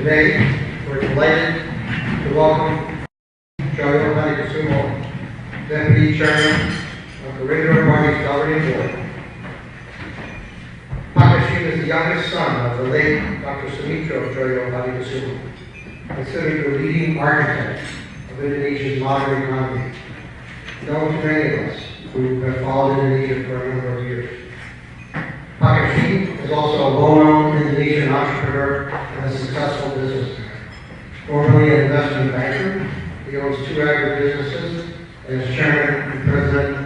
Today, we're delighted to welcome Djojohadikusumo, Deputy Chairman of the Gerindra Party's governing board. Hasyim is the youngest son of the late Dr. Djojohadikusumo, considered the leading architect of Indonesia's modern economy, known to many of us who have followed Indonesia for a number of years. Hasyim is also a well-known Indonesian entrepreneur and a successful businessman. Formerly an investment banker, he owns 2 agribusinesses and is chairman and president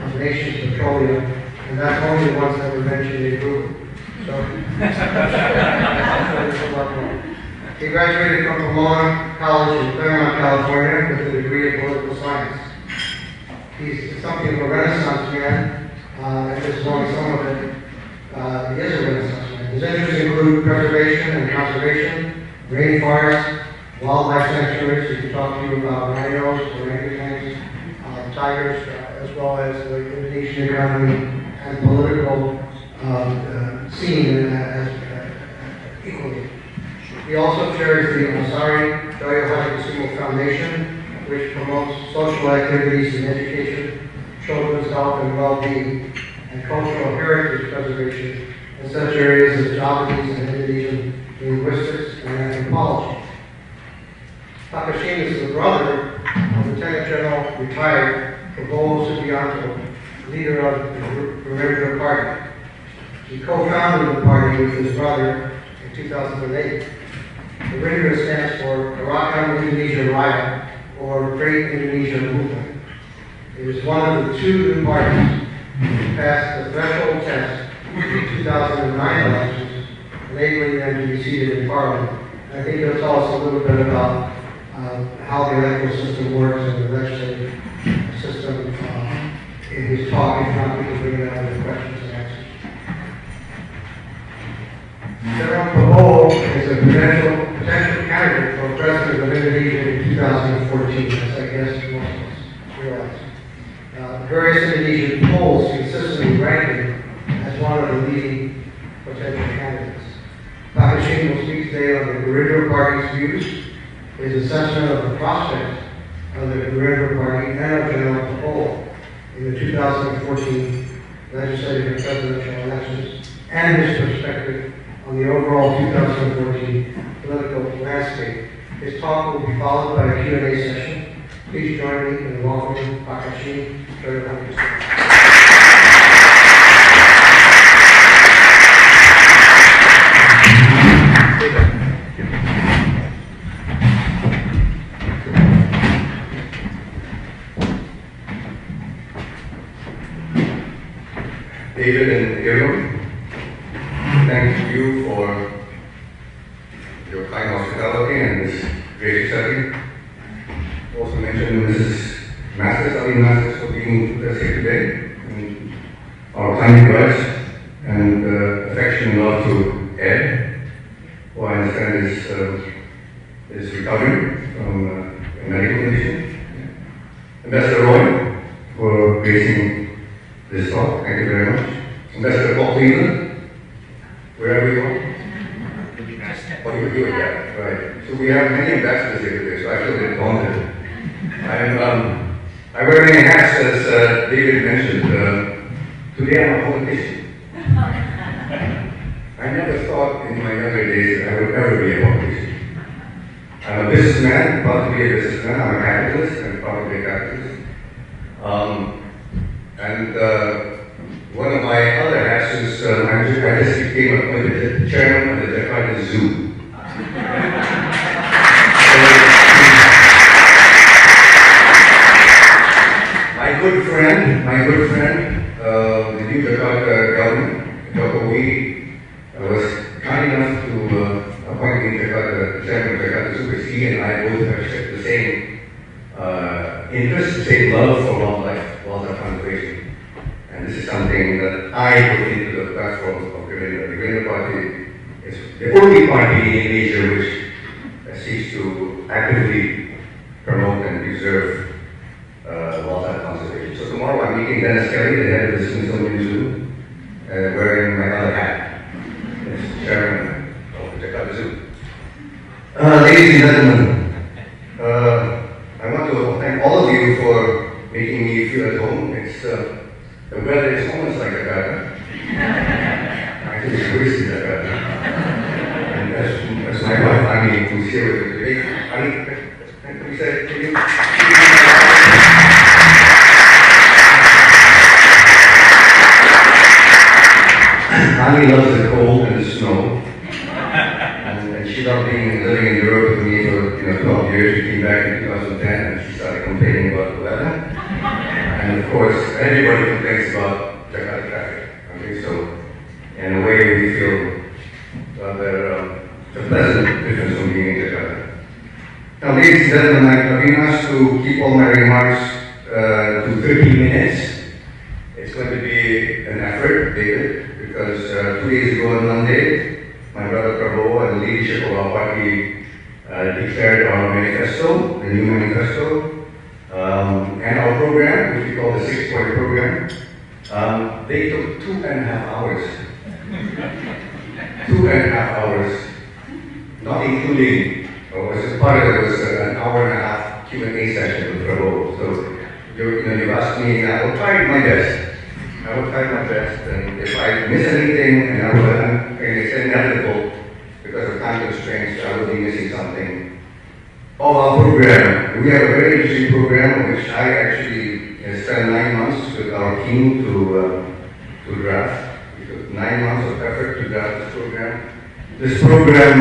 of the nation's petroleum, and that's only the ones that were mentioned in Google. So, he graduated from Pomona College in Claremont, California with a degree in political science. He's something of a Renaissance man, and this is only some of it. He is a Renaissance man. His interests include preservation and conservation, rainforests, wildlife sanctuaries. He can talk to you about rhinos, orangutans, tigers, as well as the Indonesian economy and political scene equally. He also chairs the Djojohadikusumo Foundation, which promotes social activities in education, children's health and well-being, and cultural heritage preservation in such areas as Javanese and Indonesian linguistics and anthropology. Hasyim is the brother of Lieutenant General retired Prabowo, leader of the Gerindra Party. He co-founded the party with his brother in 2008. Gerindra stands for Gerakan Indonesia Raya, or Great Indonesia Movement. It is one of the 2 new parties which passed the threshold test in the 2009 elections, enabling them to be seated in Parliament. I think he'll tell us a little bit about how the electoral system works and the legislative system in his talk. If not, we can bring it out in questions and answers. General Prabowo is a potential candidate for president of Indonesia in 2014, as I guess most of us realize. Various Indonesian polls consistently rank him as one of the leading potential candidates. Hasyim will speak today on the Gerindra Party's views, his assessment of the prospects of the Gerindra Party and of General Prabowo in the 2014 legislative and presidential elections, and his perspective on the overall 2014 political landscape. His talk will be followed by a Q&A session. Please join me in welcoming Hashim Djojohadikusumo. David and Aaron, thank you for your kind hospitality and this great setting. Also mention Mrs. Masters for being with us here today, and our kind regards and affection and love to Ed, who I understand is recovering from a medical condition. Ambassador Roy for gracing this talk. Thank you very much. Ambassador Paul Cleveland, wherever you are. Oh, you were doing that, right. So we have many ambassadors here today, so I feel a bit daunted. I wear many hats, as David mentioned. Today I'm a politician. I never thought in my younger days I would ever be a politician. I'm a businessman, proud to be a businessman. I'm a capitalist, and proud to be a capitalist. One of my other hats is I just became appointed chairman of the Jakarta Zoo. My good friend, the new Jakarta government, Jokowi, was kind enough to appoint me chairman of Jakarta Zoo, because he and I both have shared the same interest, the same love for wildlife conservation. And this is something that I put into the platform of Gerindra. The Gerindra Party is the only party in Asia which seeks to actively promote and preserve wildlife conservation. So tomorrow I'm meeting Dennis Kelly, the head of the Smithsonian Zoo, wearing my other hat as chairman of the Jakarta Zoo. ladies and gentlemen, I want to thank all of you for making me feel at home. It's the weather is almost like Jakarta. Actually, it's worse than Jakarta. And that's my wife, Ani, who's here with me today. Ani, can you say it to you? Ani loves the cold and the snow. And she loved living in Europe with me for 12 years. She came back in 2010 and she started complaining about the weather. And of course, everybody complains about Jakarta traffic. Okay, so in a way we feel that it's a pleasant difference from being in Jakarta. Now, ladies and gentlemen, I've been asked to keep all my remarks to 30 minutes. It's going to be an effort, David, because 2 days ago on Monday, my brother Prabowo and the leadership of our party declared our manifesto, the new manifesto, and our program, which we call the 6-point program. They took 2.5 hours. 2.5 hours, not including, part of it was an hour-and-a-half Q&A session with Prabowo. So you've asked me, and I will try my best. I will try my best, and if I miss anything, and it's inevitable because of time constraints, I will be missing something. Of our program, we have a very interesting program which I actually spent 9 months with our team to draft. We took 9 months of effort to draft this program. This program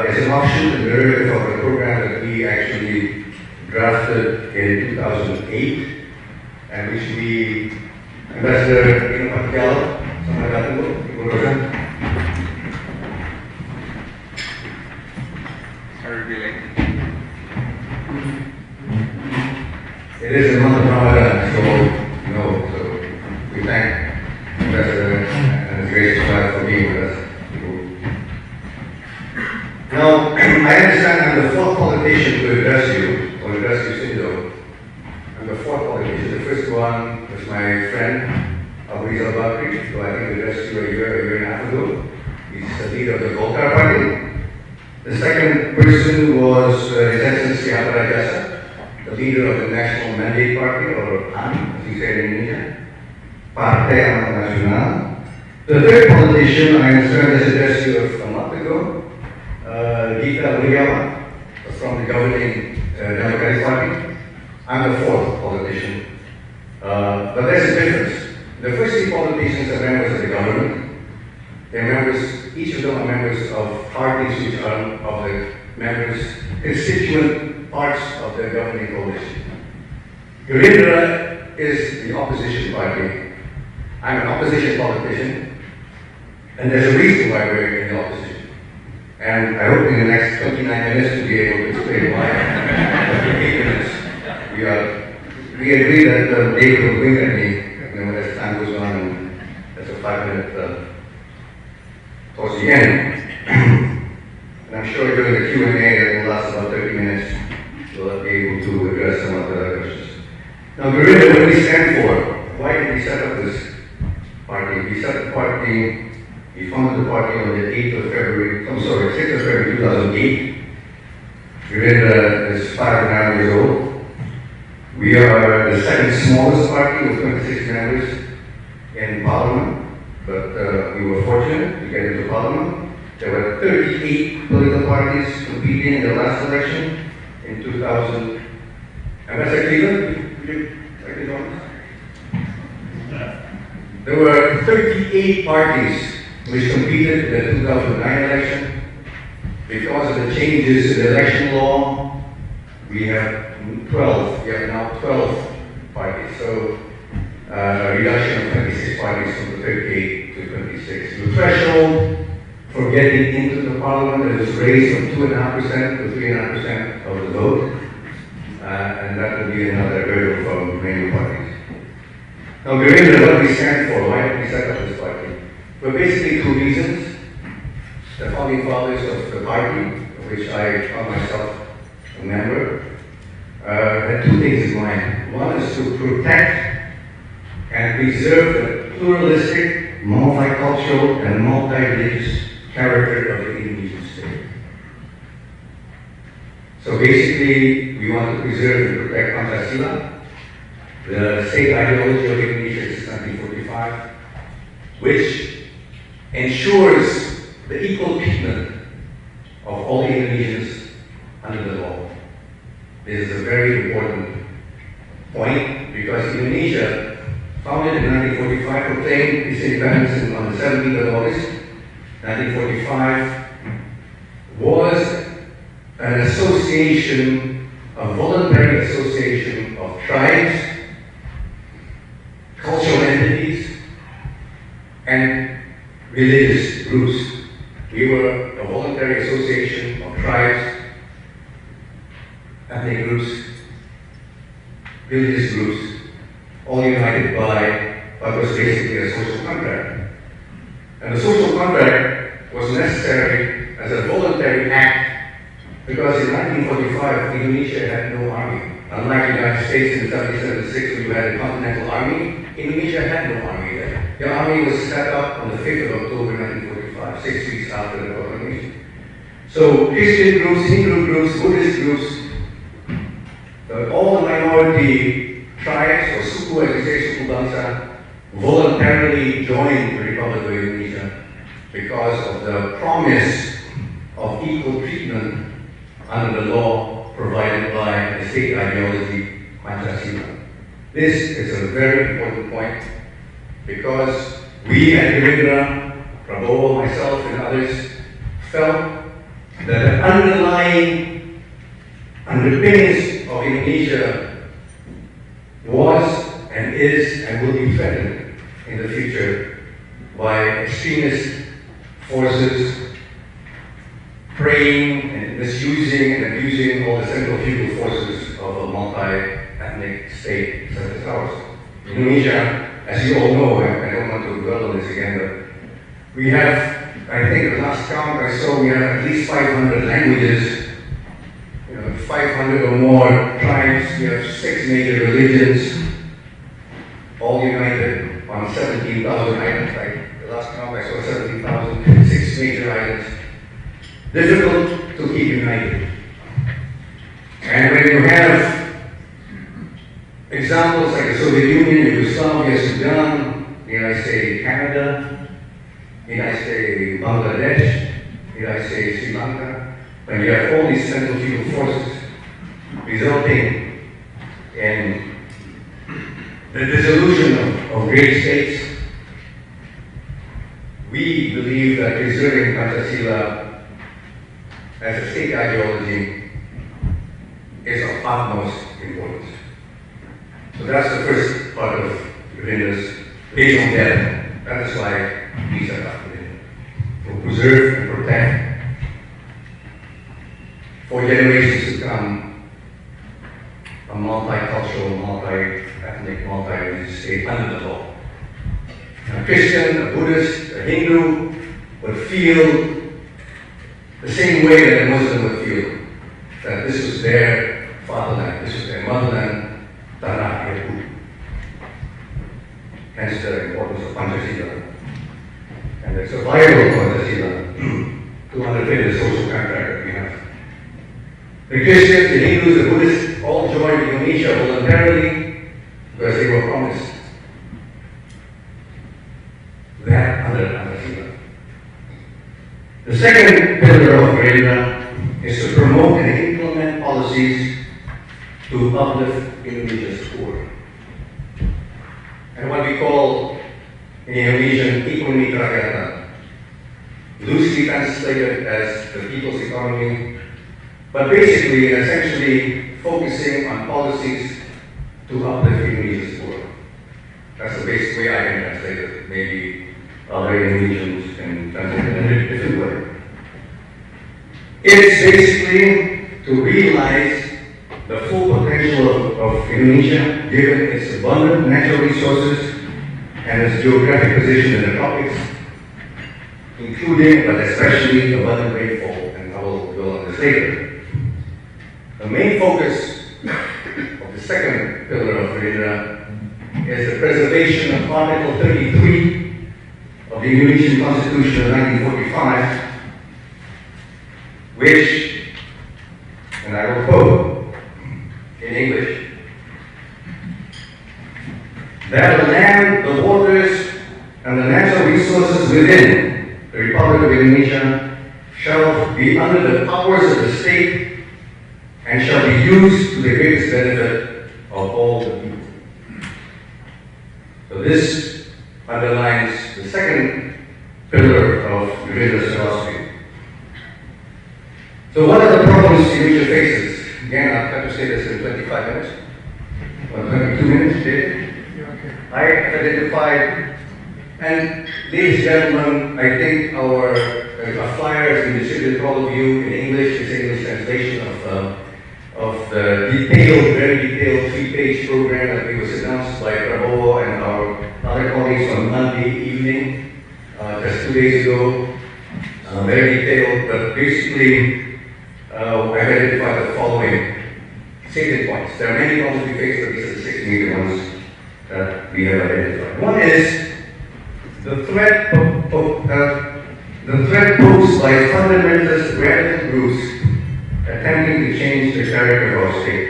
is an offshoot and derivative of the program that we actually drafted in 2008, and which we Ambassador Memaparkan, sama datang Bu, Ibu Rosa. It is a month of Ramadan, so we thank Ambassador and his gracious wife for being with us. Now, I understand I'm the fourth politician to address you, or address Usindo. I'm the fourth politician. The first one was my friend, Abu Rizal Bakri, who I think addressed you a year and a half ago. He's the leader of the Golkar Party. The second person was His Excellency Hatta, the leader of the National Mandate Party, or PAN, as you say in Indonesia, Partai Nasional. The third politician I understand has addressed you a month ago, Gita Wiryawan, from the governing Democratic Party. I'm the fourth politician. But there's a difference. The first 3 politicians are members of the government. They're members, each of them are members of parties which are of the members, constituent parts of the governing coalition. Gerindra is the opposition party. I'm an opposition politician, and there's a reason why we're in the opposition. And I hope in the next 29 minutes to be able to explain why. 8 minutes. We agree that David will wink at me as time goes on, and that's a 5-minute towards the end. And I'm sure during the Q&A that will last about 30 minutes, we'll be able to address some of the other questions. Now, Gerindra, what do we stand for? Why did we set up this party? We founded the party on the 6th of February 2008. Gerindra is 5.5 years old. We are the second smallest party with 26 members in Parliament, but we were fortunate to get into Parliament. There were 38 political parties competing in the last election in 2000. Ambassador Cleveland, would you like to join us? There were 38 parties which competed in the 2009 election. Because of the changes in the election law, we have 12. We have now 12 parties. So a reduction of 26 parties from the 38 to 26. The threshold for getting into the parliament is raised from 2.5% to 3.5% of the vote, and that will be another hurdle for many parties. Now, Gerindra, what we stand for? Why did we set up this party? Well, basically 2 reasons. The founding fathers of the party, of which I found myself a member, had 2 things in mind. One is to protect and preserve the pluralistic, multicultural, and multi-religious character of the Indonesian state. So basically, we want to preserve and protect Pancasila, the state ideology of Indonesia since 1945, which ensures the equal treatment of all Indonesians under the law. This is a very important point because Indonesia, founded in 1945, proclaimed its independence on the 17th of August 1945, was an association, a voluntary association of tribes, cultural entities, and religious groups. We were a voluntary association of tribes, ethnic groups, religious groups, all united by what was basically a social contract. And the social contract was necessary as a voluntary act because in 1945, Indonesia had no army. Unlike the United States in 1776, when you had a continental army, Indonesia had no army then. The army was set up on the 5th of October 1945, 6 weeks after the proclamation. So Christian groups, Hindu groups, Buddhist groups, all the minority tribes, or suku as we say, suku bangsa, voluntarily joined the Republic of Indonesia because of the promise of equal treatment under the law provided by the state ideology, Pancasila. This is a very important point because we at Gerindra, Prabowo, myself, and others felt that the underlying underpinnings of Indonesia was and is and will be threatened in the future by extremist forces preying and misusing and abusing all the centrifugal forces of a multi-ethnic state such as ours. Indonesia, as you all know, I don't want to dwell on this again, but we have, I think the last count I saw, we have at least 500 languages, 500 or more tribes, we have 6 major religions, all united on 17,000 islands. The last count I saw 17,000, 6 major islands. Difficult to keep united. And when you have examples like the Soviet Union, Yugoslavia, Sudan, I say Canada, I say Bangladesh, I say Sri Lanka, when you have all these centrifugal forces resulting in the dissolution of great states, we believe that preserving Pancasila as a state ideology is of utmost importance. So that's the first part of Gerindra's raison d'etre. That is why we set up Gerindra. To preserve and protect for generations to come a multicultural, multi-ethnic, multi-religious state under the law. A Christian, a Buddhist, a Hindu would feel the same way that a Muslim would feel that this was their fatherland, this was their motherland, tanah airku. Hence the importance of Pancasila and the survival of Pancasila to underpin the social contract that we have. The Christians, the Hindus, the Buddhists all joined Indonesia voluntarily because they were promised that under Pancasila. The second pillar of Gerindra is to promote and implement policies to uplift Indonesia's poor. And what we call in Indonesian ekonomi kerakyatan, loosely translated as the people's economy, but basically essentially focusing on policies to uplift Indonesia's poor. That's the basic way I can translate it. Maybe other Indonesians can translate it in a different way. It's basically to realize the full potential of Indonesia, given its abundant natural resources and its geographic position in the tropics, including but especially abundant rainfall, and I will go on this later. The main focus of the second pillar of Gerindra is the preservation of Article 33 of the Indonesian Constitution of 1945, which, and and I will quote in English, that the land, the waters, and the natural resources within the Republic of Indonesia shall be under the powers of the state and shall be used to the greatest benefit of all the people. So this underlines the second pillar of Gerindra's philosophy. So what are the problems Indonesia faces? Again, I'll have to say this in 25 minutes, or 22 minutes, David. I have identified, and ladies and gentlemen, I think our flyer has been distributed to all of you in English. It's an English translation of the detailed, very detailed 3-page program that was announced by Prabowo and our other colleagues on Monday evening, just 2 days ago. Very detailed, but basically, I've identified the following salient points. There are many problems we face, but these are the 6 major ones that we have identified. One is the threat posed by fundamentalist radical groups attempting to change the character of our state.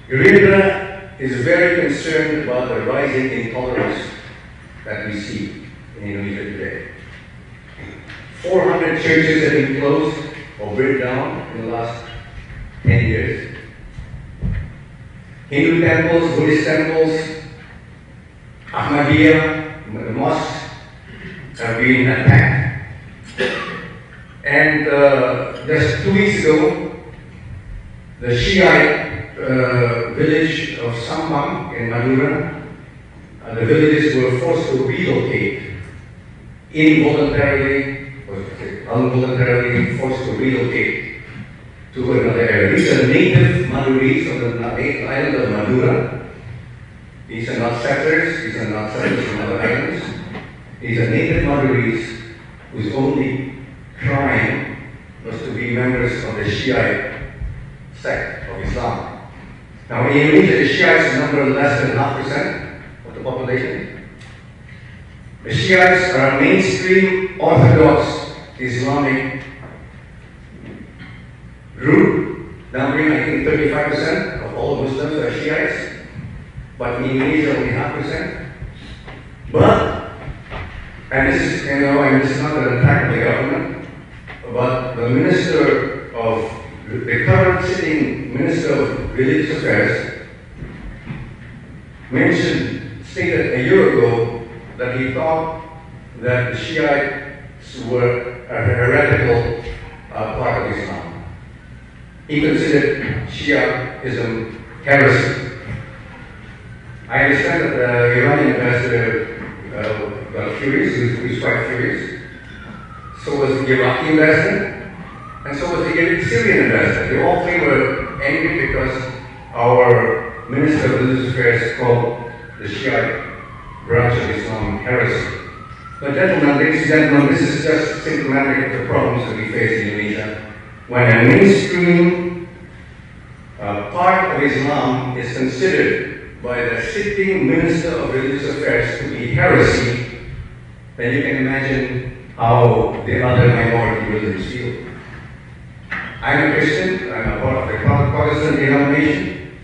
Gerindra is very concerned about the rising intolerance that we see in Indonesia today. 400 churches have been closed or burned down in the last 10 years. Hindu temples, Buddhist temples, Ahmadiyya, the mosques have been attacked. And just 2 weeks ago, the Shiite village of Sampang in Madura, the villagers were forced to relocate involuntarily, or involuntarily forced to relocate to another area. These are native Maduris of the island of Madura. These are not settlers, these are not settlers from other islands. These are native Maduris whose only crime was to be members of the Shiite sect of Islam. Now in Indonesia, the Shiites number less than 0.5% of the population. The Shiites are a mainstream Orthodox Islamic group, numbering I think 35% of all Muslims are Shiites, but in Indonesia only 0.5%. But, and this is, this is not an attack on the government, but the minister of, the current sitting minister of religious affairs stated a year ago that he thought that the Shiites were a heretical part of Islam. He considered Shiaism heresy. I understand that the Iranian ambassador got furious, he was quite furious. So was the Iraqi ambassador, and so was the Syrian ambassador. They all three were angry because our Minister of Religious Affairs called the Shiite branch of Islam heresy. But gentlemen, ladies and gentlemen, this is just symptomatic of the problems that we face in Indonesia. When a mainstream part of Islam is considered by the sitting Minister of Religious Affairs to be heresy, then you can imagine how the other minority religions feel. I'm a Christian, I'm a part of the Protestant denomination.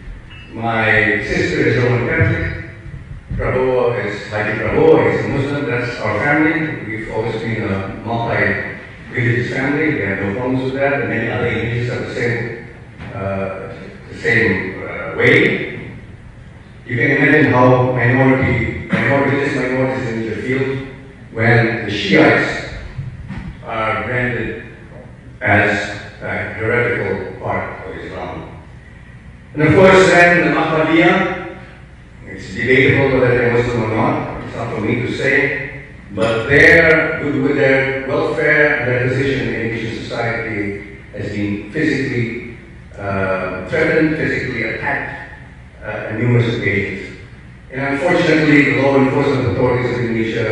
My sister is Roman Catholic. Prabowo is a Muslim, that's our family. We've always been a multi-religious family, we have no problems with that, and many other Indonesians are the same way. You can imagine how religious minorities in Indonesia feel when the Shiites are branded as a heretical part of Islam. And of course then the Ahmadiyya, it's debatable whether they're Muslim or not, it's not for me to say, but with their welfare and their position in Indonesian society has been physically threatened, physically attacked on numerous occasions. And unfortunately, the law enforcement authorities of Indonesia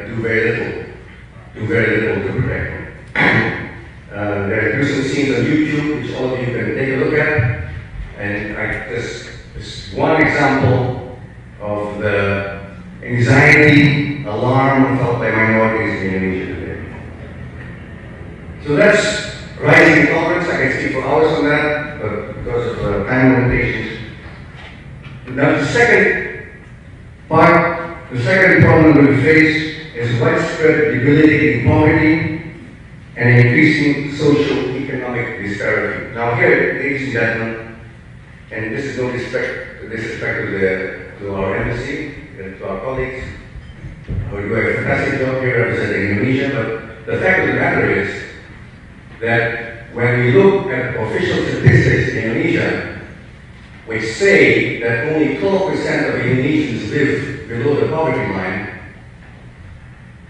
do very little to protect them. There are gruesome scenes on YouTube, which all of you can take a look at, and this is one example of the anxiety, alarm felt by minorities in Indonesia today. So that's rising intolerance. I can speak for hours on that, but because of time limitations. Now the second problem we face is widespread debilitating poverty and increasing social economic disparity. Now here, ladies and gentlemen, and this is no disrespect to our embassy and to our colleagues, who do a fantastic job here representing Indonesia, but the fact of the matter is that when we look at official statistics in Indonesia, which say that only 12% of Indonesians live below the poverty line,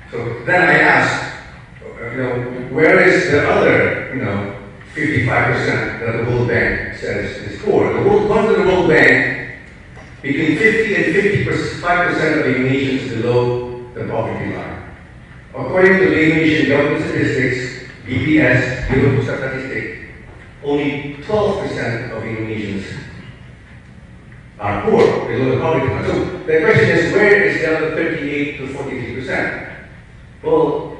so then I ask, where is the other, 55% that the World Bank says is poor? According to the World Bank, between 50 and 55% of Indonesians below the poverty line. According to the Indonesian government statistics, BPS, Bureau Pusat Statistik, only 12% of Indonesians are poor, below the poverty line. So the question is, where is the other 38 to 43%? Well,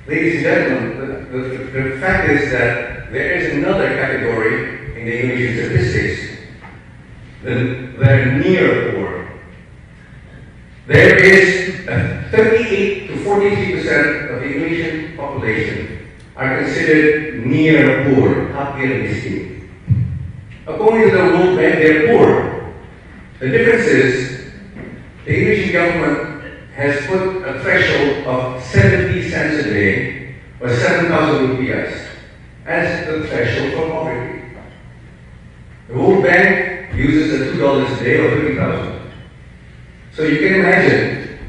ladies and gentlemen, the fact is that there is another category in the Indonesian statistics, they're near poor. There is 38 to 43% of the Indonesian population are considered near poor, hampir miskin. According to the World Bank, they're poor. The difference is the Indonesian government has put a threshold of 70 cents a day, or 7,000 rupiahs, as the threshold for poverty. The World Bank uses a $2 a day or 30,000. So you can imagine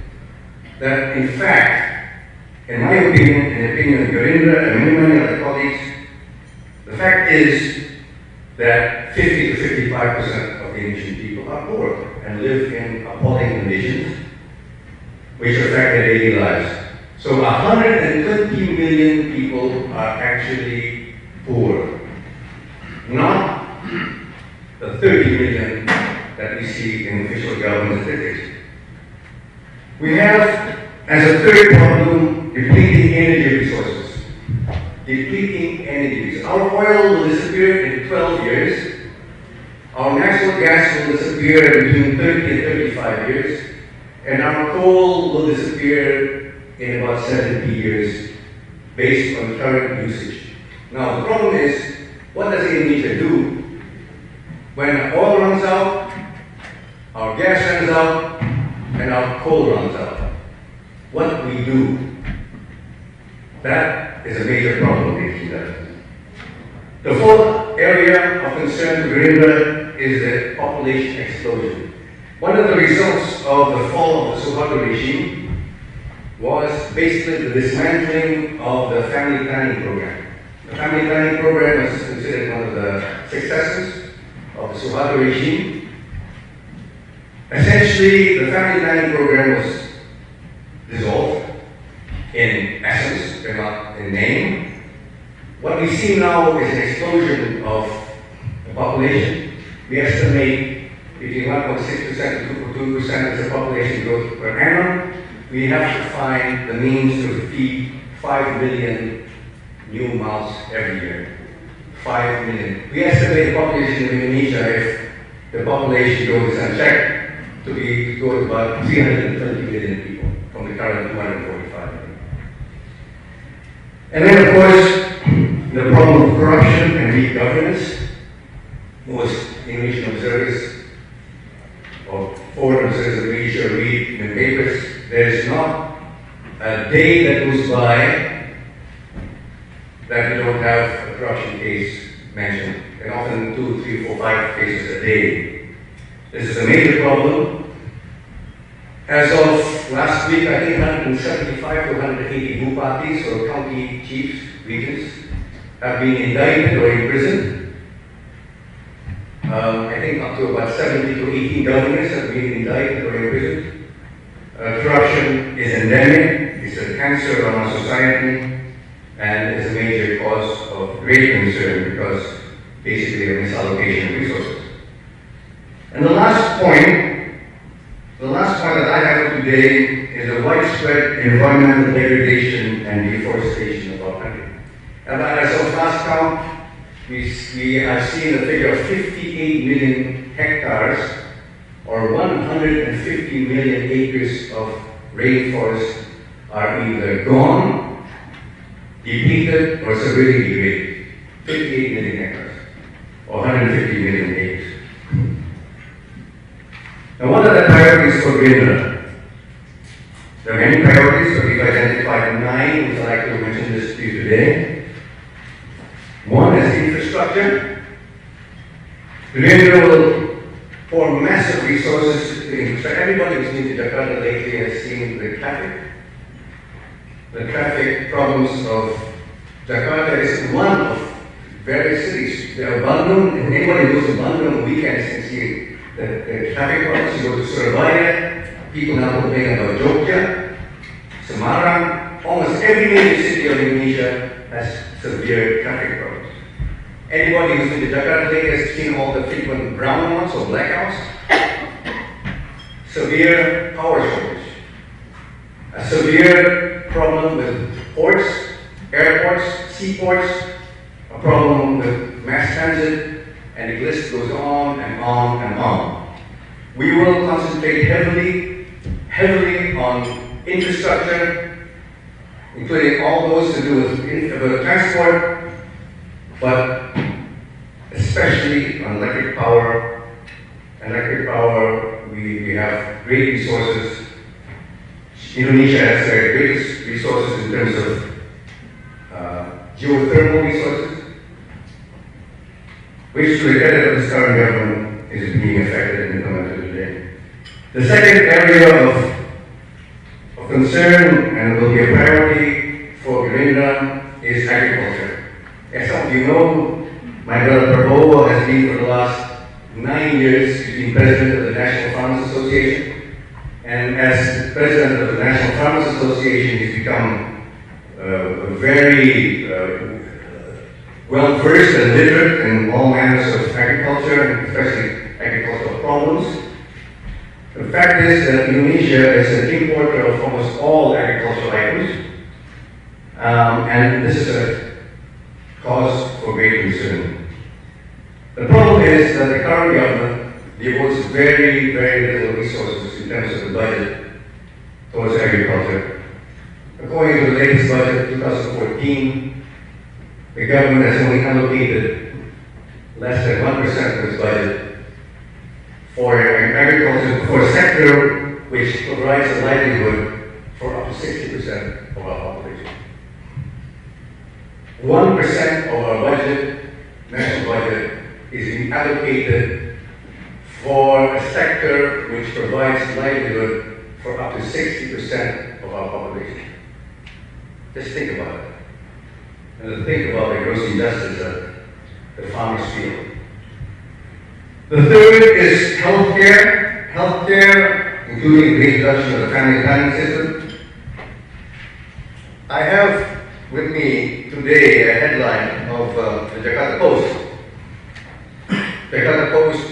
that, in fact, in my opinion, in the opinion of Gerindra and many other colleagues, the fact is that 50 to 55% of the Indonesian people are poor and live in appalling conditions which affect their daily lives. So 120 million people are actually poor, not the 30 million that we see in official government statistics. We have, as a third problem, depleting energy resources. Depleting energy resources. Our oil will disappear in 12 years. Our natural gas will disappear between 30 and 35 years. And our coal will disappear in about 70 years based on current usage. Now, the problem is, what does Indonesia do when oil runs out, our gas runs out, and our coal runs out? What do we do? That is a major problem, ladies and gentlemen. The fourth area of concern to Gerindra is the population explosion. One of the results of the fall of the Suharto regime was basically the dismantling of the family planning program. The family planning program was considered one of the successes of the Suharto regime. Essentially, the family planning program was dissolved in essence, but not in name. What we see now is an explosion of the population. We estimate between 1.6% to 2% as the population growth per annum. We have to find the means to feed 5 million new mouths every year. 5 million. We estimate the population of Indonesia, if the population growth is unchecked, to go to about 320 million people from the current 245 million. And then, of course, the problem of corruption and weak governance. Most Indonesian observers or foreign observers of Indonesia read in the papers, there's not a day that goes by that we don't have a corruption case mentioned, and often 2, 3, 4, 5 cases a day. This is a major problem. As of last week, I think 175 to 180 bupatis, or county chiefs, regions, have been indicted or imprisoned. I think up to about 70 to 18 governors have been indicted or imprisoned. Corruption is endemic, it's a cancer on our society, and is a major cause of great concern because basically of misallocation of resources. And the last point that I have today is the widespread environmental degradation and deforestation of our country. And as of last count, we are seeing a figure of 58 million hectares, or 150 million acres of rainforest are either gone, depleted, or severely degraded. 58 million hectares, or 150 million acres. Now, what are the priorities for Gerindra? There are many priorities, but we've identified 9, which I'd like to mention this to you today. One is infrastructure. Gerindra will pour massive resources into infrastructure. Everybody who's been to Jakarta lately has seen the traffic problems of Jakarta. Is one of various cities. Bandung, and anybody who goes to Bandung on weekends can see the traffic problems. You go to Surabaya, people now complain about Jogja, Semarang. Almost every major city of Indonesia has severe traffic problems. Anybody who's been to Jakarta lately has seen all the frequent brownouts or blackouts. Severe power shortage. A severe problem with ports, airports, seaports, a problem with mass transit, and the list goes on and on and on. We will concentrate heavily on infrastructure, including all those to do with transport, but especially on electric power. Electric power, we have great resources. Indonesia has their greatest resources in terms of geothermal resources, which to the credit of this current government is being affected and implemented today. The second area of concern, and will be a priority for Gerindra, is agriculture. As some of you know, my brother Prabowo has been for the last 9 years, he's been president of the National Farmers Association. And as president of the National Farmers Association, he's become very well versed and literate in all manners of agriculture, and especially agricultural problems. The fact is that Indonesia is an importer of almost all agricultural items, and this is a cause for great concern. The problem is that the current government devotes very little resources in terms of the budget towards agriculture. According to the latest budget, 2014, the government has only allocated less than 1% of its budget for agriculture, for a sector which provides a livelihood for up to 60% of our population. 1% of our budget, national budget, is being allocated for a sector which provides livelihood for up to 60% of our population. Just think about it. And think about the gross injustice that the farmers feel. The third is healthcare. Healthcare, including the introduction of the family planning system. I have with me today a headline of the Jakarta Post. Jakarta Post,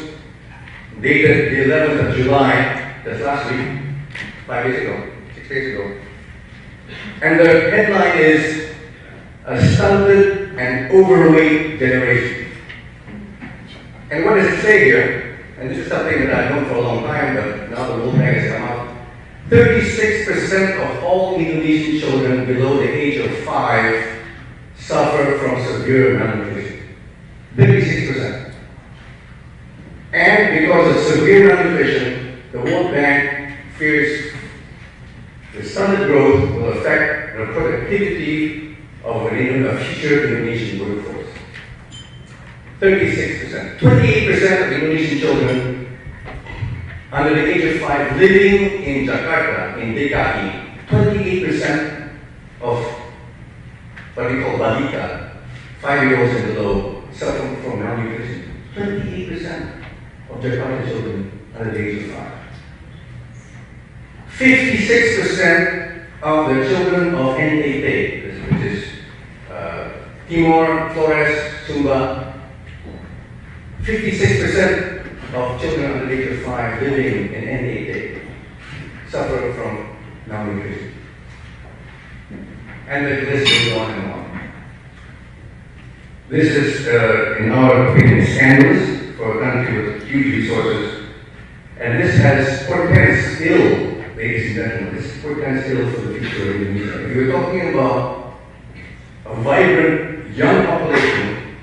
dated the 11th of July, that's last week, 5 days ago, 6 days ago. And the headline is, "A Stunted and Overweight Generation." And what does it say here? And this is something that I've known for a long time, but now the World Bank has come out. 36% of all Indonesian children below the age of 5 suffer from severe malnutrition. 36%. And because of severe malnutrition, the World Bank fears the stunted growth will affect the productivity of a future Indonesian workforce. 36%. 28% of Indonesian children under the age of 5 living in Jakarta, in DKI, 28% of what we call balita, 5-year-olds and below, suffer from malnutrition. 28% of Jakarta children under the age of 5. 56% of the children of NTT, which is Timor, Flores, Sumba, 56% of children under the age of 5 living in NTT suffer from malnutrition. And the list goes on and on. This is, in our opinion, scandalous for a country with huge resources. And this has portends ill, ladies and gentlemen, this portends ill for the future of Indonesia. If you're talking about a vibrant, young population,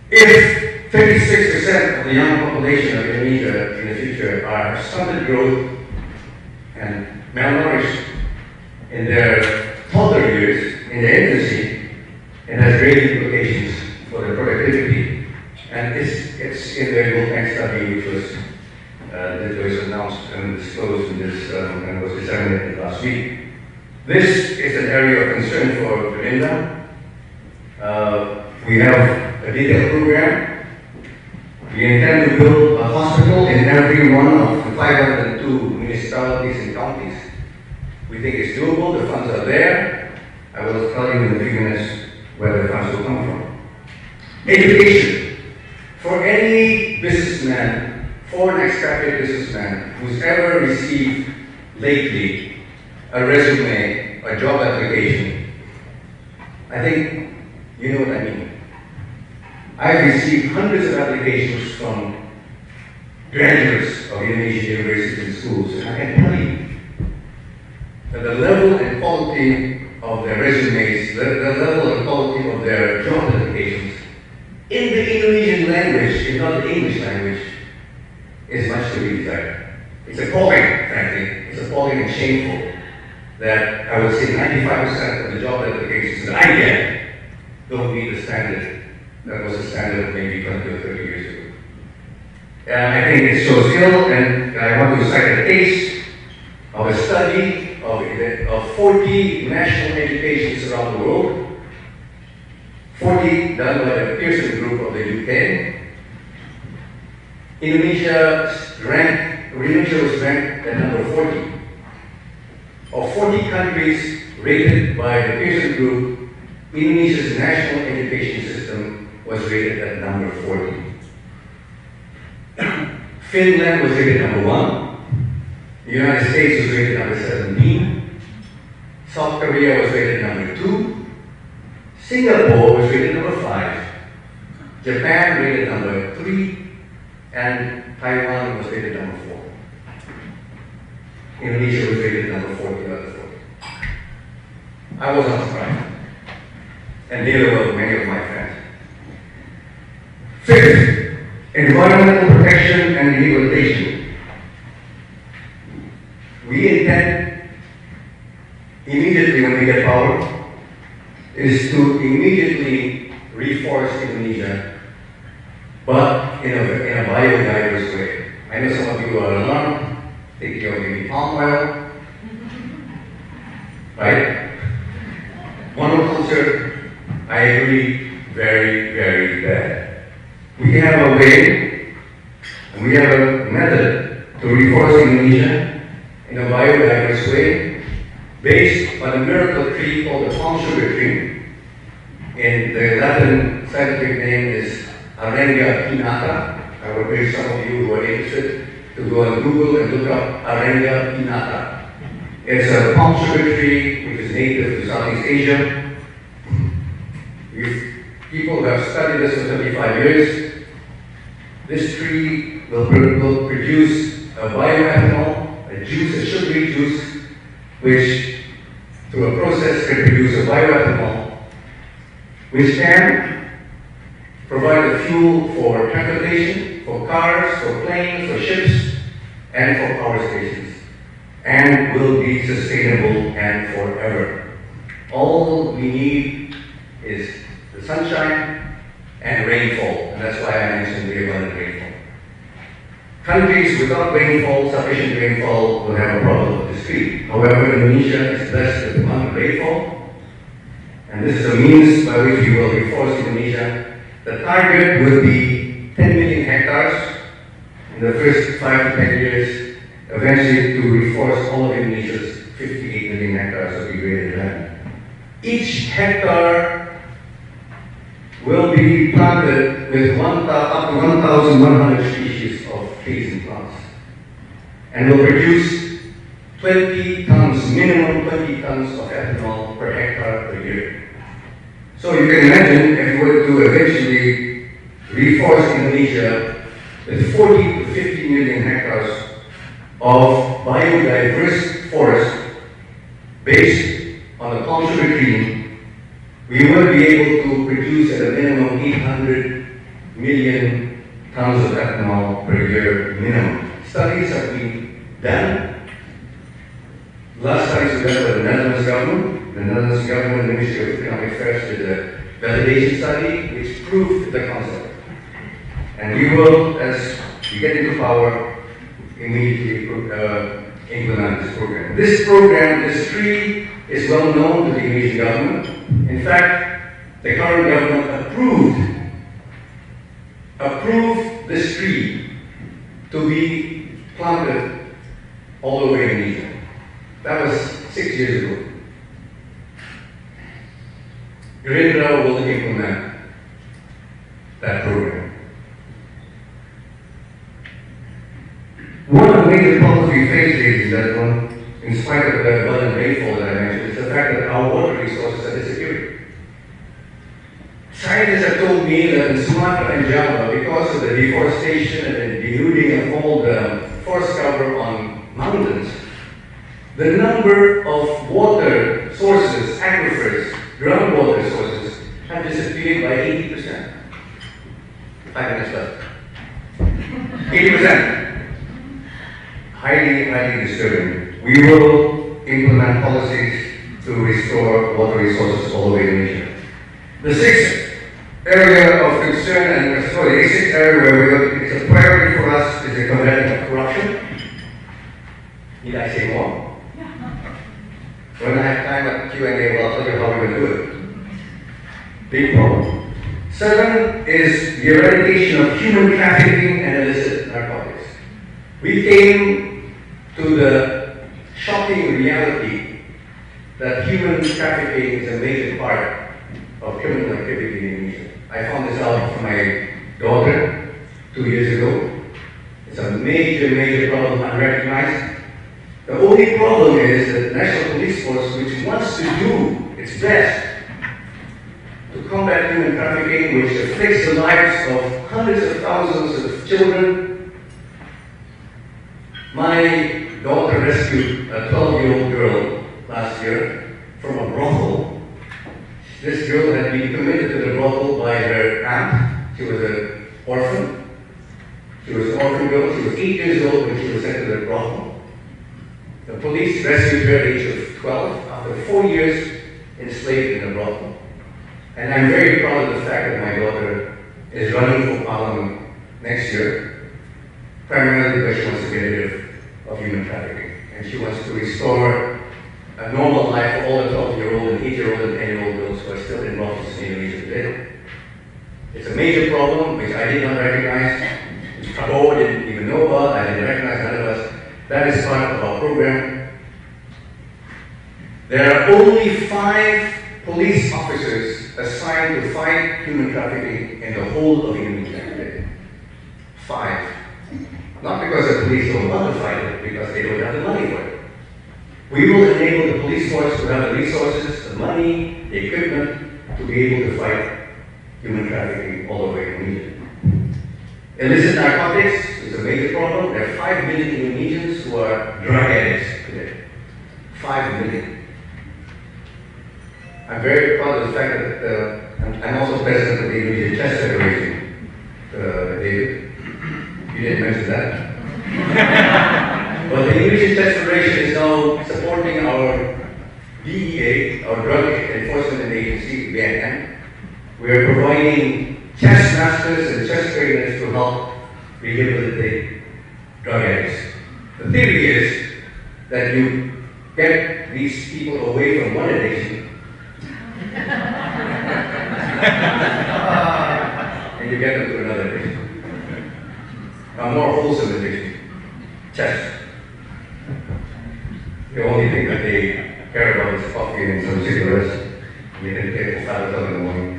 if 36% of the young population of Indonesia in the future are stunted growth and malnourished in their toddler years, in their infancy, it has great implications for their productivity. And it's in the World Bank study, which was announced and disclosed in this and was disseminated last week. This is an area of concern for Gerindra. We have a detailed program. We intend to build a hospital in every one of the 502 municipalities and counties. We think it's doable, the funds are there. I will tell you in a few minutes where the funds will come from. Education. For any businessman, foreign expatriate businessman who's ever received lately a resume, a job application, I think you know what I mean. I've received hundreds of applications from graduates of Indonesian universities and schools, and I can tell you that the level and quality of their resumes, the level and quality of their job applications in the Indonesian language, if not the English language, is much to be desired. It's appalling, frankly. It's appalling and shameful that I would say 95% of the job applications that I get don't meet the standard that was the standard maybe 20 or 30 years ago. I think it shows ill, and I want to cite a case of a study of 40 national educations around the world, 40 done by the Pearson Group of the UK. Indonesia was ranked at number 40. Of 40 countries rated by the Pearson Group, Indonesia's national education system was rated at number 40. Finland was rated number 1. The United States was rated number 17. South Korea was rated number 2. Singapore was rated number 5. Japan rated number 3. And Taiwan was rated number 4. Indonesia was rated number 40 out of 40. I was not surprised. And neither were many of my friends. Fifth, environmental protection and rehabilitation. We intend, immediately when we get power, is to immediately reforest Indonesia, but in a biodiverse way. I know some of you are alarmed, thinking of maybe palm oil, right? Monoculture, I agree, very, very bad. We have a way, and we have a method to reforest Indonesia in a biodiverse way, based on a miracle tree called the palm sugar tree. And the Latin scientific name is Arenga pinnata. I would urge some of you who are interested to go on Google and look up Arenga pinnata. It's a palm sugar tree which is native to Southeast Asia. People who have studied this for 35 years, this tree will produce a bioethanol, a juice, a sugary juice, which through a process can produce a bioethanol, which can provide the fuel for transportation, for cars, for planes, for ships, and for power stations, and will be sustainable and forever. All we need is the sunshine and rainfall, and that's why I mentioned the abundant rainfall. Countries without rainfall, sufficient rainfall, will have a problem with this tree. However, Indonesia is blessed with abundant rainfall, and this is a means by which we will reforest Indonesia. The target will be 10 million hectares in the first 5 to 10 years, eventually to reforest all of Indonesia's 58 million hectares of degraded land. Each hectare will be planted with up to 1,100 species of trees and plants, and will produce 20 tons, minimum 20 tons of ethanol per hectare per year. So you can imagine if we were to eventually reforest Indonesia with 40 to 50 million hectares of biodiverse forest based on the palm sugar tree, we will be able to produce at a minimum 800 million tons of ethanol per year minimum. Studies have been done. Last studies were done by the Netherlands government. The Netherlands government, the Ministry of Economic Affairs, did a validation study which proved the concept. And we will, as we get into power, immediately implement this program. This program, this tree, is well known to the Indonesian government. In fact, the current government approved this tree to be planted all over Indonesia. That was 6 years ago. Gerindra will implement that program. One of the major problems we face is that in spite of the abundant rainfall that I mentioned, is the fact that our water resources are disappearing. Scientists have told me that in Sumatra and Java, because of the deforestation and the denuding of all the forest cover on mountains, the number of water sources, aquifers, groundwater sources, have disappeared by 80%. 5 minutes left. 80%. Highly disturbing. We will implement policies to restore water resources all over Indonesia. The sixth area of concern, and sorry, the sixth area where it's a priority for us is the combating of corruption. Need I say more? When I have time at Q&A, I'll tell you how we're going to do it. Big problem. 7 is the eradication of human trafficking and illicit narcotics. We came to the shocking reality that human trafficking is a major part of criminal activity in Indonesia. I found this out from my daughter 2 years ago. It's a major problem, unrecognized. The only problem is that the National Police Force, which wants to do its best to combat human trafficking, which afflicts the lives of hundreds of thousands of children. My daughter rescued a 12-year-old girl last year from a brothel. This girl had been committed to the brothel by her aunt. She was an orphan. She was an orphan girl. She was 8 years old when she was sent to the brothel. The police rescued her at the age of 12 after 4 years enslaved in a brothel. And I'm very proud of the fact that my daughter is running for parliament next year, primarily because she wants to get rid of human trafficking. And she wants to restore a normal life for all the 12-year-old and 8-year-old and 10-year-old girls who are still in brothels in Indonesia today. It's a major problem which I did not recognize, which Prabowo didn't even know about, I didn't recognize, none of us. That is part of our program. There are only 5 police officers assigned to fight human trafficking in the whole of Indonesia today. 5. Not because the police don't want to fight it, because they don't have the money for it. We will enable the police force to have the resources, the money, the equipment to be able to fight human trafficking all over Indonesia. Illicit narcotics is a major problem. There are 5 million Indonesians who are drug addicts today. 5 million. I'm very proud of the fact that I'm also president of the Indonesian Chess Federation. David, you didn't mention that. But the Indonesian Chess Federation is now supporting our DEA, our Drug Enforcement Agency, BNN. We are providing chess masters and chess trainers to help rehabilitate drug addicts. The theory is that you get these people away from one addiction and you get them to another addiction. A more wholesome addiction. Chess. The only thing that they care about is coffee and some cigarettes. And they can take 5 o'clock in the morning.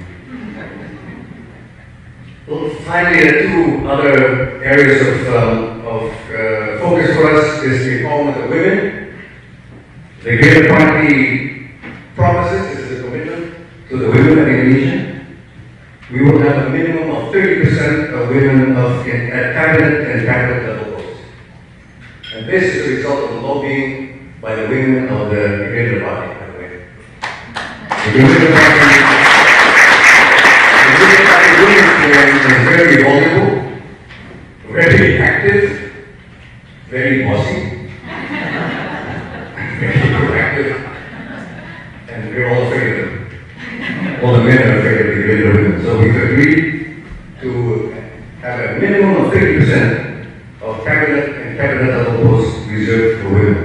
Well, finally, there are 2 other areas of focus for us is the empowerment of women. The Green Party promises, this is a commitment to the women of Indonesia. we will have a minimum of 30% of women at cabinet and cabinet level posts. And this is a result of lobbying by the women of the Gerindra Party, by the way. The Gerindra Party is very voluble, very active, very bossy, very proactive, and we're all afraid of them. All the men are afraid of the Gerindra women. So we've agreed to have a minimum of 30% of cabinet and cabinet level posts reserved for women.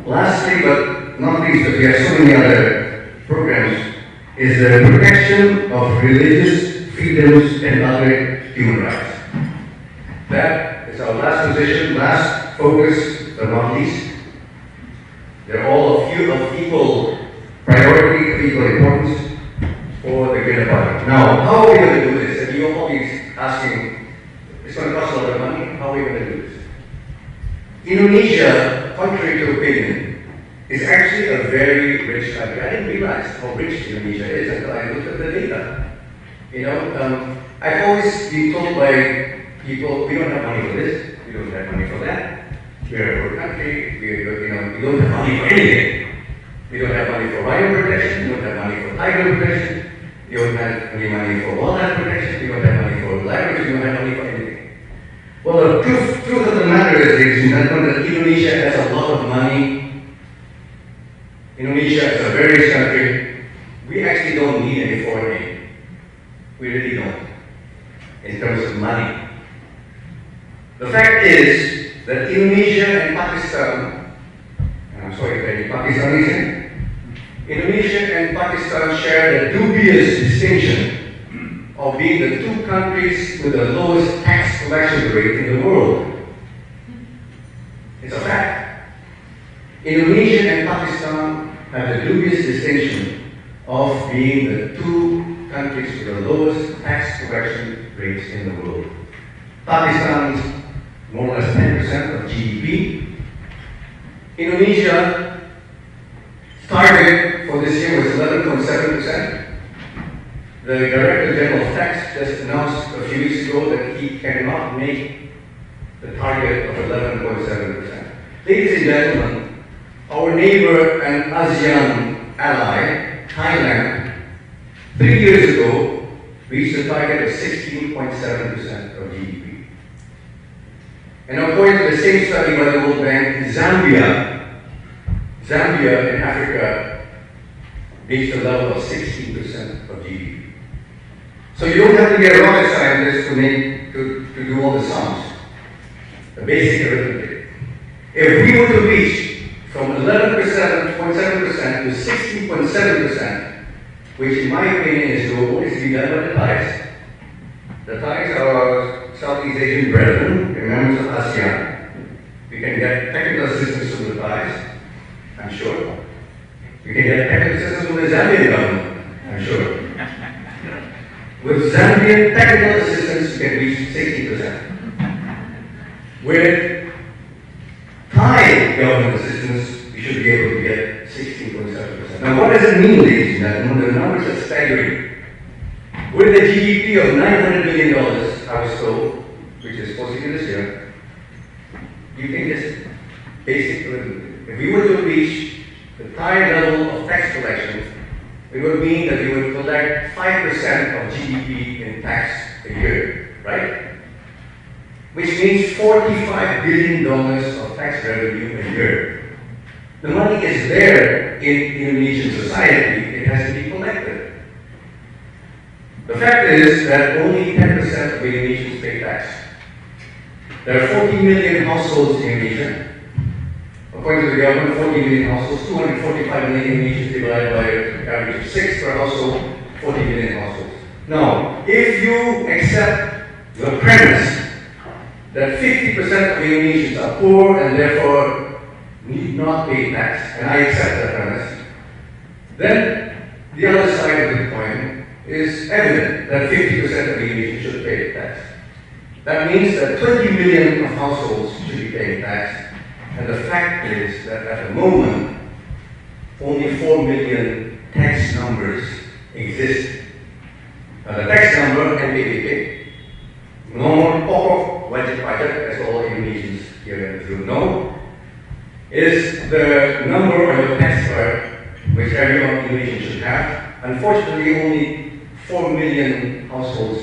Lastly, but not least, but we have so many other programs, is the protection of religious freedoms and other human rights. That is our last position, last focus, but not least. They're all of equal priority, of equal importance for the Gerindra Party. Now, how are we going to do this? And you're always asking, it's going to cost a lot of money, how are we going to do this? Indonesia, contrary to opinion, is actually a very rich country. I didn't realize how rich Indonesia is until I looked at the data. You know, I've always been told by people, we don't have money for this, we don't have money for that. We're a poor country, we don't have money for anything. We don't have money for rhino protection, we don't have money for tiger protection, we don't have any money for wildlife protection, we don't have money for libraries, we don't have money for anything. Well, the truth of the matter is, ladies and gentlemen, that Indonesia has a lot of money. Indonesia is a very rich country. We actually don't need any foreign aid. We really don't, in terms of money. The fact is that Indonesia and Pakistan, and I'm sorry if any Pakistanis here, Indonesia and Pakistan share the dubious distinction of being the two countries with the lowest tax collection rate in the world. It's a fact. Indonesia and Pakistan have the dubious distinction of being the two countries with the lowest tax collection rates in the world. Pakistan is more or less 10% of GDP. Indonesia's target for this year was 11.7%. The Director General of Tax just announced a few weeks ago that he cannot make the target of 11.7%. Ladies and gentlemen, our neighbor and ASEAN ally, Thailand, 3 years ago reached a target of 16.7% of GDP. And according to the same study by the World Bank, Zambia in Africa reached a level of 16% of GDP. So you don't have to be a rocket scientist to do all the sums. The basic arithmetic. If we were to reach from 11.7% to 16.7%, which in my opinion is doable, is to be done by the Thais. The Thais are our Southeast Asian brethren, the members of ASEAN. We can get technical assistance from the Thais, I'm sure. We can get technical assistance from the Zambian government, I'm sure. With Zambian technical assistance, we can reach 60%. With Thai government assistance, we should be able to get 16.7%. Now, what does it mean, ladies and gentlemen? The numbers are staggering. With a GDP of $900 billion, I was told, which is supposed to be this year, you can just basically, if we were to reach the Thai level of tax collection, it would mean that we would collect 5% of GDP in tax a year, right? Which means $45 billion of tax revenue a year. The money is there in Indonesian society, it has to be collected. The fact is that only 10% of Indonesians pay tax. There are 40 million households in Indonesia. According to the government, 40 million households, 245 million Indonesians divided by an average of 6 per household, 40 million households. Now, if you accept the premise that 50% of Indonesians are poor and therefore need not pay tax, and I accept that premise, then the other side of the coin is evident that 50% of Indonesians should pay tax. That means that 20 million of households should be paying tax. And the fact is that at the moment, only 4 million tax numbers exist The tax number, NPWP, nomor pokok wajib pajak, as all Indonesians here in this room know, is the number or the tax card which every Indonesian should have. Unfortunately, only 4 million households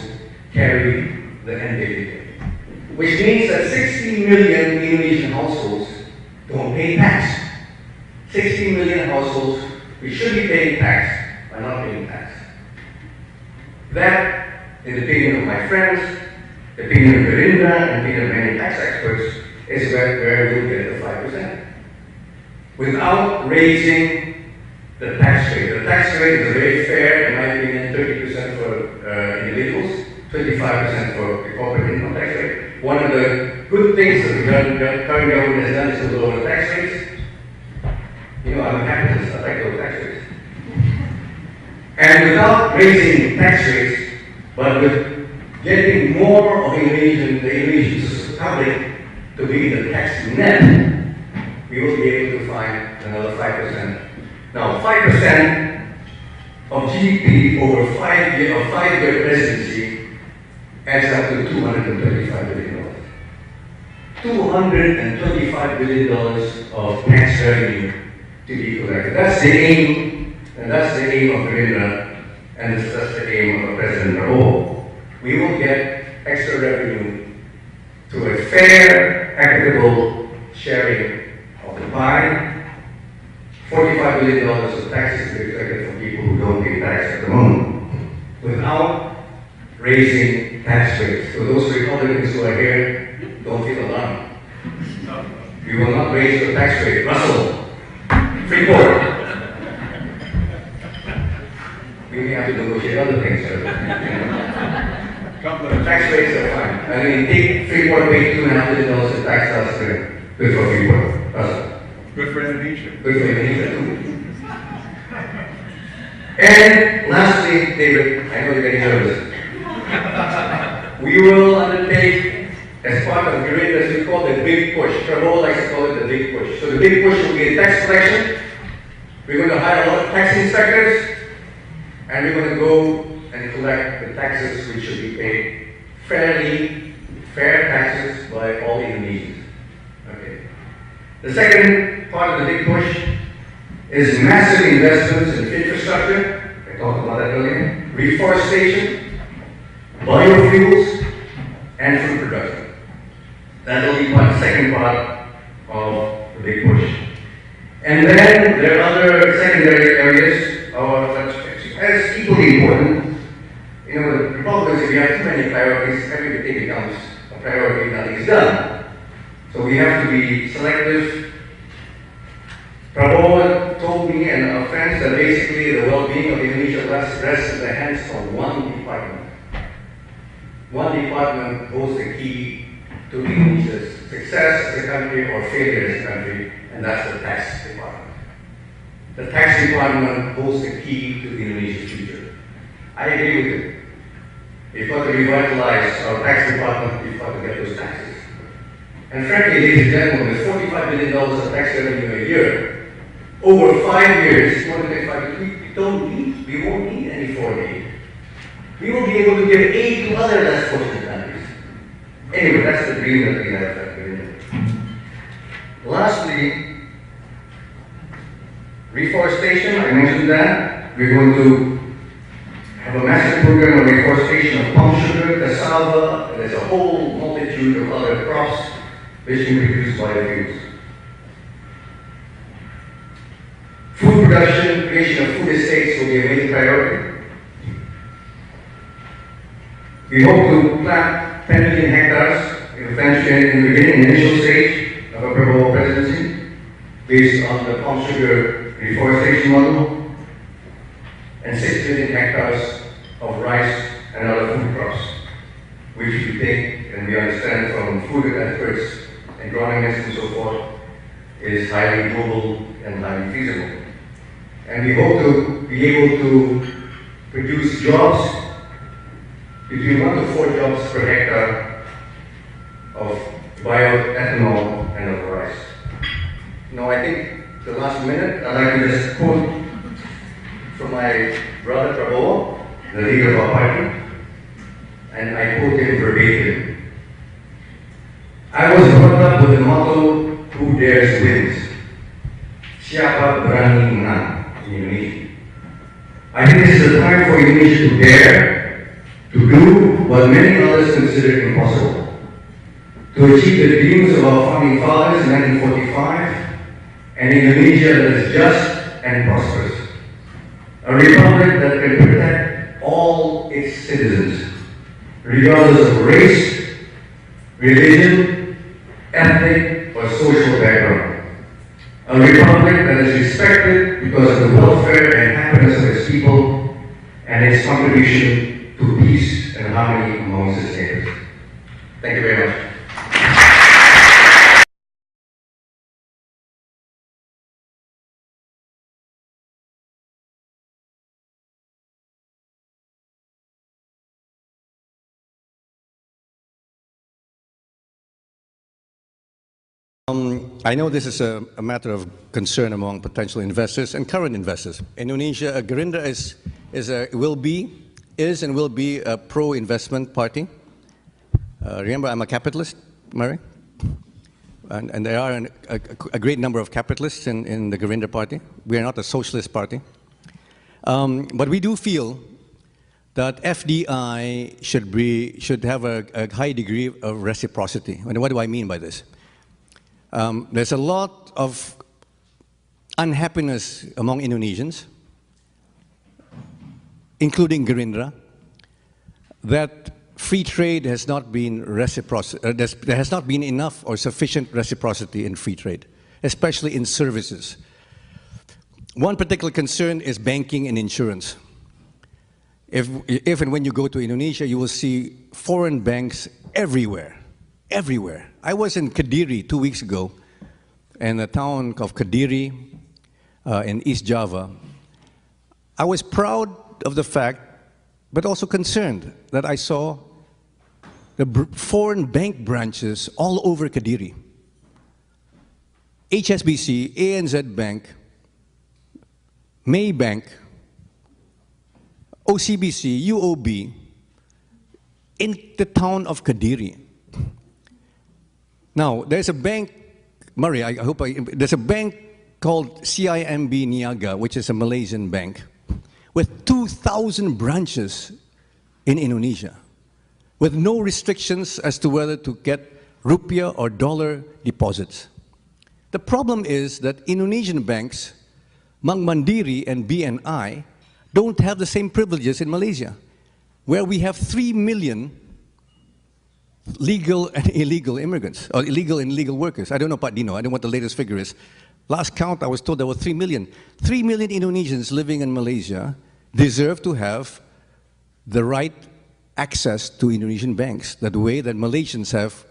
carry the NPWP, which means that 60 million Indonesian households don't pay tax. 60 million households who should be paying tax are not paying tax. That, in the opinion of my friends, the opinion of Gerindra, and the opinion of many tax experts, is where we'll get the 5%. Without raising the tax rate. The tax rate is very fair, in my opinion, 30% for individuals, 25% for the corporate income tax rate. One of the good things that the current government has done is to lower the tax rates. You know, I'm a capitalist, I like low tax rates. And without raising tax rates, but with getting more of the Indonesian public to be the tax net, we will be able to find another 5%. Now, 5% of GDP over 5-year presidency adds up to $225 billion. $225 billion of tax revenue to be collected. That's the aim, and that's the aim of Gerindra, and that's the aim of President Prabowo. We will get extra revenue through a fair, equitable sharing of the pie. $45 billion of taxes to be collected from people who don't pay tax at the moment, without raising tax rates. So those Republicans who are here, don't feel alarmed. We will not raise the tax rate. Russell, Freeport. We may have to negotiate other things. The tax rates are fine. I mean, take Freeport paid $2.5 billion in tax last year. Good for Freeport. Russell. Good for Indonesia. Good for Indonesia too. And lastly, David, I know you're getting nervous. We will undertake, as part of Gerindra, we call the big push. Prabowo likes to call it the big push. So the big push will be a tax collection. We're going to hire a lot of tax inspectors, and we're going to go and collect the taxes which should be paid fairly, fair taxes by all Indonesians. Okay. The second part of the big push is massive investments in infrastructure. I talked about that earlier. Reforestation, biofuels, and food production. That will be the second part of the big push. And then there are other secondary areas as equally important. You know, the Republicans, if you have too many priorities, everything becomes a priority, nothing is done. So we have to be selective. Prabowo told me and our friends that basically the well-being of Indonesia rests in the hands of one department. One department holds the key to Indonesia's success as a country or failure as a country, and that's the tax department. The tax department holds the key to Indonesia's future. I agree with you. We've got to revitalize our tax department, we've got to get those taxes. And frankly, ladies and gentlemen, with $45 billion of tax revenue a year, over 5 years, more than 5 years, we won't need any foreign aid. We will be able to give aid to other less fortunate countries. Anyway, that's the dream that we have at Gerindra. Lastly, reforestation, I mentioned that. We're going to have a massive program of reforestation of palm sugar, cassava, and there's a whole multitude of other crops which can produce biofuels. Food production, creation of food estates will be a major priority. We hope to plant 10 million hectares in the beginning, initial stage of a Prabowo presidency, based on the palm sugar reforestation model, and 6 million hectares of rice and other food crops, which we think and we understand from food experts, agronomists and so forth, is highly doable and highly feasible. And we hope to be able to produce jobs, between 1 to 4 jobs per hectare of bioethanol and of rice. Now I think the last minute, I'd like to just quote from my brother Prabowo, the leader of our party, and I quote him verbatim. I was brought up with the motto, who dares wins. Siapa berani menang in Indonesia. I think this is a time for Indonesia to dare to do what many others consider impossible. To achieve the dreams of our founding fathers in 1945, an Indonesia that is just and prosperous. A republic that can protect all its citizens, regardless of race, religion, ethnic, or social background. A republic that is respected because of the welfare and happiness of its people and its contribution to peace and harmony amongst its neighbors. Thank you very much. I know this is a matter of concern among potential investors and current investors. Indonesia, Gerindra is and will be a pro-investment party. Remember, I'm a capitalist, Murray, and there are a great number of capitalists in the Gerindra party. We are not a socialist party, but we do feel that FDI should have a high degree of reciprocity. And what do I mean by this? There's a lot of unhappiness among Indonesians, including Gerindra, that free trade has not been there has not been enough or sufficient reciprocity in free trade, especially in services. One particular concern is banking and insurance. If and when you go to Indonesia, you will see foreign banks everywhere. Everywhere. I was in Kediri 2 weeks ago, in the town of Kediri in East Java. I was proud of the fact, but also concerned that I saw the foreign bank branches all over Kediri. HSBC, ANZ Bank, Maybank, OCBC, UOB, in the town of Kediri. Now, there's a bank, Murray, there's a bank called CIMB Niaga, which is a Malaysian bank, with 2,000 branches in Indonesia, with no restrictions as to whether to get rupiah or dollar deposits. The problem is that Indonesian banks, Bank Mandiri and BNI, don't have the same privileges in Malaysia, where we have 3 million legal and illegal immigrants, or illegal and legal workers. I don't know, Pak Dino, I don't know what the latest figure is. Last count, I was told there were 3 million. 3 million Indonesians living in Malaysia deserve to have the right access to Indonesian banks, the way that Malaysians have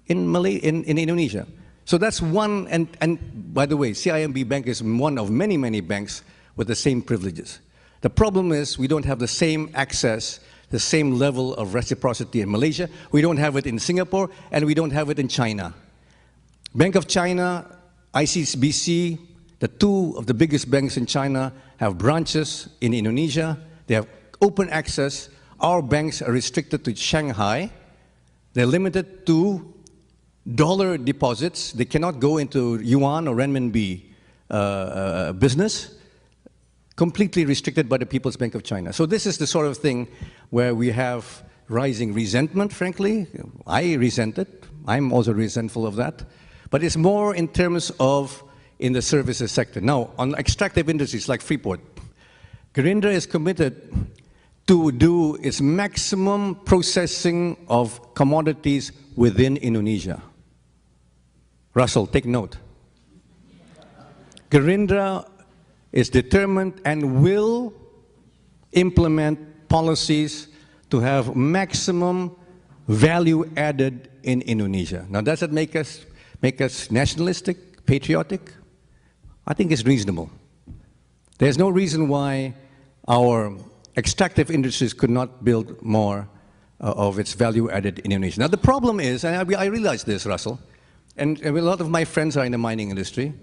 in Indonesia. So that's one, and by the way, CIMB Bank is one of many, many banks with the same privileges. The problem is we don't have the same access, the same level of reciprocity in Malaysia. We don't have it in Singapore, and we don't have it in China. Bank of China, ICBC, the two of the biggest banks in China, have branches in Indonesia. They have open access. Our banks are restricted to Shanghai. They're limited to dollar deposits. They cannot go into yuan or renminbi business. Completely restricted by the People's Bank of China. So this is the sort of thing where we have rising resentment, frankly. I resent it. I'm also resentful of that. But it's more in terms of in the services sector. Now, on extractive industries like Freeport, Gerindra is committed to do its maximum processing of commodities within Indonesia. Russell, take note. Gerindra is determined and will implement policies to have maximum value added in Indonesia. Now, does it make us nationalistic, patriotic? I think it's reasonable. There's no reason why our extractive industries could not build more of its value added in Indonesia. Now, the problem is, and I realize this, Russell, and a lot of my friends are in the mining industry.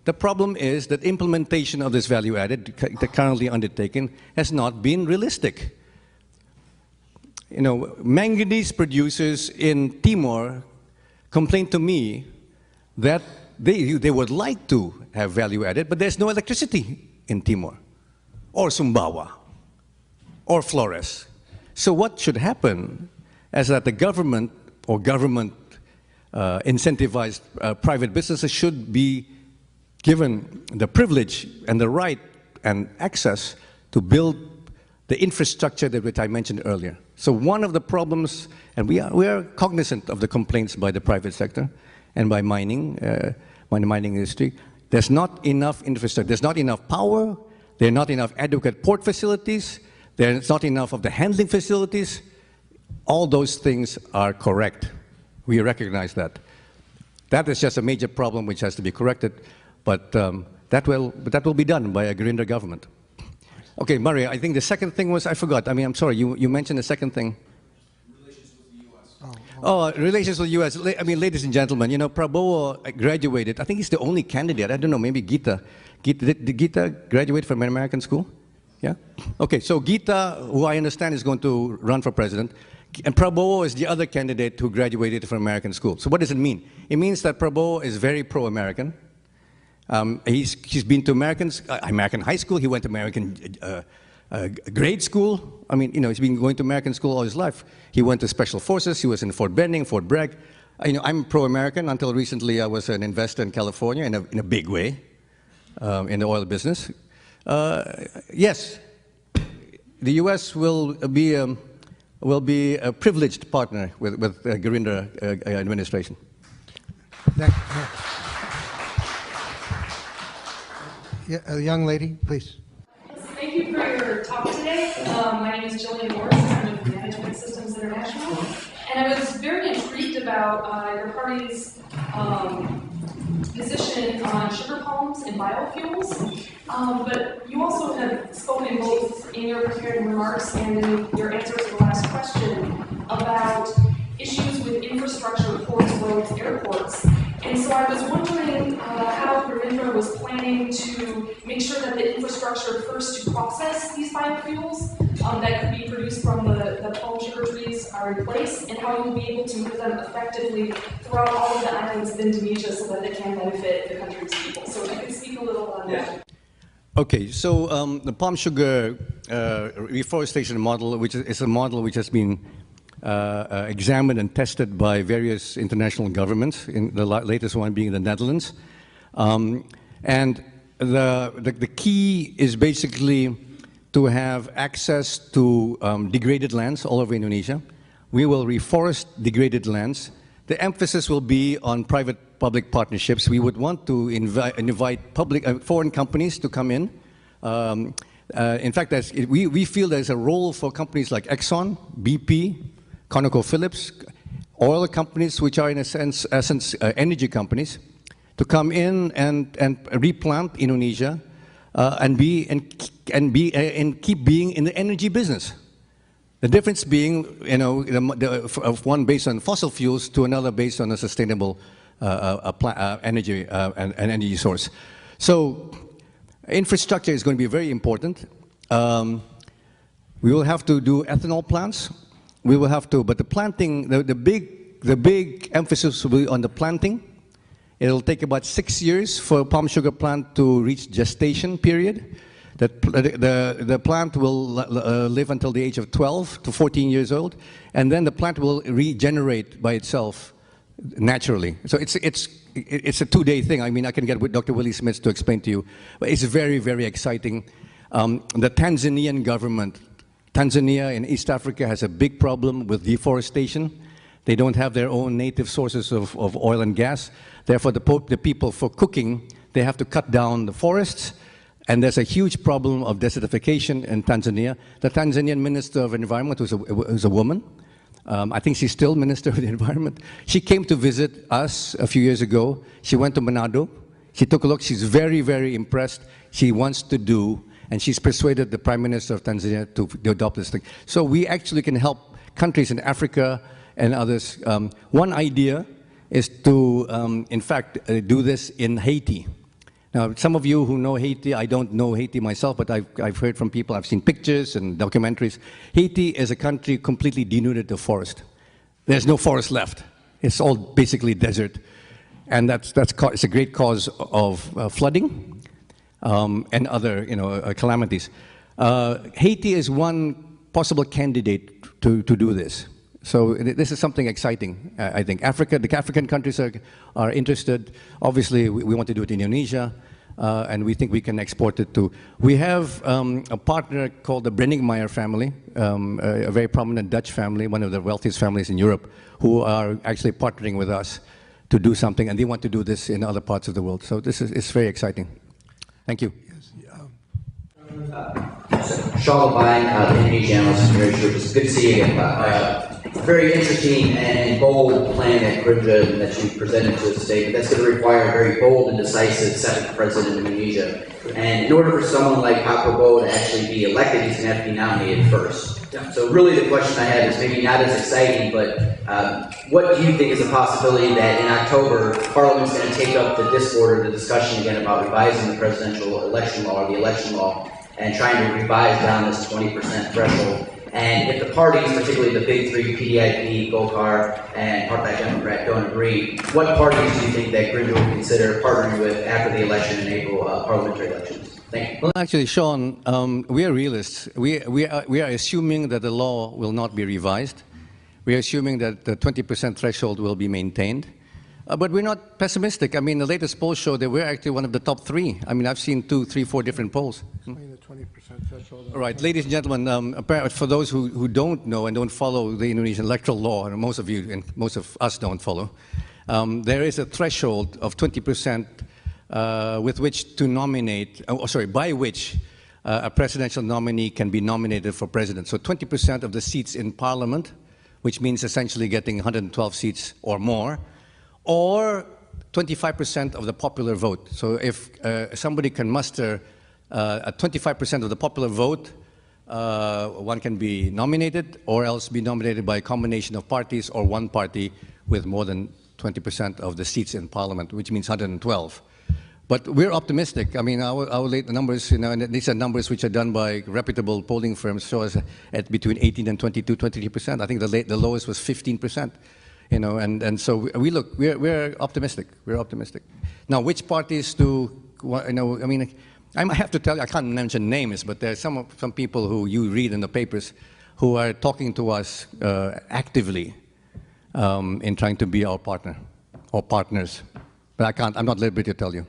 The problem is that implementation of this value added currently undertaken has not been realistic. manganese producers in Timor complained to me that they would like to have value added, but there's no electricity in Timor, or Sumbawa, or Flores. So what should happen is that the government or government incentivized private businesses should be given the privilege and the right and access to build the infrastructure which I mentioned earlier. So one of the problems, and we are cognizant of the complaints by the private sector and by the mining industry, there's not enough infrastructure, there's not enough power, there are not enough adequate port facilities, there's not enough of the handling facilities. All those things are correct. We recognize that. That is just a major problem which has to be corrected, but that will be done by a Gerindra government. Okay, Maria, I think the second thing was, I forgot. I mean, I'm sorry, you mentioned the second thing. Relations with the U.S. Relations with the U.S. I mean, ladies and gentlemen, Prabowo graduated. I think he's the only candidate. I don't know, maybe Gita. Did Gita graduate from an American school? Yeah? Okay, so Gita, who I understand is going to run for president, and Prabowo is the other candidate who graduated from American school. So what does it mean? It means that Prabowo is very pro-American. He's been to American high school. He went to American grade school. I mean, he's been going to American school all his life. He went to Special Forces. He was in Fort Benning, Fort Bragg. I'm pro-American. Until recently, I was an investor in California in a big way, in the oil business. Yes, the U.S. will be a privileged partner with the Gerindra administration. Yeah, a young lady, please. Thank you for your talk today. My name is Jillian Morris. I'm with Management Systems International. And I was very intrigued about your party's position on sugar palms and biofuels. But you also have spoken both in your prepared remarks and in your answer to the last question about issues with infrastructure, ports, roads, airports. And so I was wondering how Gerindra was planning to make sure that the infrastructure first to process these biofuels that could be produced from the palm sugar trees are in place, and how you'll be able to move them effectively throughout all of the islands of Indonesia so that they can benefit the country's people. So if you could speak a little on that. Okay, so the palm sugar reforestation model, which is a model which has been examined and tested by various international governments, in the latest one being the Netherlands. And the key is basically to have access to degraded lands all over Indonesia. We will reforest degraded lands. The emphasis will be on private-public partnerships. We would want to invite foreign companies to come in. In fact, we feel there's a role for companies like Exxon, BP, ConocoPhillips, oil companies, which are in essence energy companies, to come in and replant Indonesia and keep being in the energy business. The difference being, one based on fossil fuels to another based on a sustainable energy source. So, infrastructure is going to be very important. We will have to do ethanol plants. We will have to, but the planting, the big emphasis will be on the planting. It'll take about 6 years for a palm sugar plant to reach gestation period. The plant will live until the age of 12 to 14 years old, and then the plant will regenerate by itself naturally. So it's a 2-day thing. I mean, I can get with Dr. Willie Smith to explain to you, but it's very, very exciting. The Tanzanian government, Tanzania in East Africa has a big problem with deforestation. They don't have their own native sources of oil and gas. Therefore, the people, for cooking, they have to cut down the forests. And there's a huge problem of desertification in Tanzania. The Tanzanian Minister of Environment was a woman. I think she's still Minister of the Environment. She came to visit us a few years ago. She went to Manado. She took a look. She's very, very impressed. She wants to do, and she's persuaded the Prime Minister of Tanzania to adopt this thing. So we actually can help countries in Africa and others. One idea is to, in fact, do this in Haiti. Now, some of you who know Haiti, I don't know Haiti myself, but I've heard from people, I've seen pictures and documentaries. Haiti is a country completely denuded of forest. There's no forest left. It's all basically desert. And it's a great cause of flooding and other calamities. Haiti is one possible candidate to do this. So this is something exciting, I think. The African countries are interested. Obviously, we want to do it in Indonesia, and we think we can export it to. We have a partner called the Brenningmeier family, a very prominent Dutch family, one of the wealthiest families in Europe, who are actually partnering with us to do something, and they want to do this in other parts of the world. So it's very exciting. Thank you. Shaw Labine, the Indonesian analyst from Group. It's good to see you again. Very interesting and bold plan at Gerindra that you presented to us today, but that's going to require a very bold and decisive second president of Indonesia. And in order for someone like Prabowo to actually be elected, he's going to have to be nominated first. So really the question I have is maybe not as exciting, but what do you think is a possibility that in October, Parliament's going to take up the discussion again about revising the presidential election law or the election law and trying to revise down this 20% threshold? And if the parties, particularly the big three, PDIP, Golkar, and Partai Democrat, don't agree, what parties do you think that Gerindra will consider partnering with after the election in April, parliamentary elections? Thank you. Well, actually, Sean, we are realists. We are assuming that the law will not be revised. We are assuming that the 20% threshold will be maintained. But we're not pessimistic. I mean, the latest polls show that we're actually one of the top three. I mean, I've seen 2, 3, 4 different polls. Explain the 20% threshold. All right, ladies and gentlemen, apparently for those who don't know and don't follow the Indonesian electoral law, and most of you and most of us don't follow, there is a threshold of 20% with which to nominate, by which a presidential nominee can be nominated for president. So 20% of the seats in parliament, which means essentially getting 112 seats or more, or 25% of the popular vote. So if somebody can muster at 25% of the popular vote, one can be nominated or else be nominated by a combination of parties or one party with more than 20% of the seats in parliament, which means 112. But we're optimistic. I mean, our numbers, and these are numbers which are done by reputable polling firms, show us at between 18 and 22, 23%. I think the lowest was 15%. And so we're optimistic. We're optimistic. Now, which parties I mean, I have to tell you, I can't mention names, but there are some people who you read in the papers who are talking to us actively in trying to be our partner or partners. But I'm not at liberty to tell you.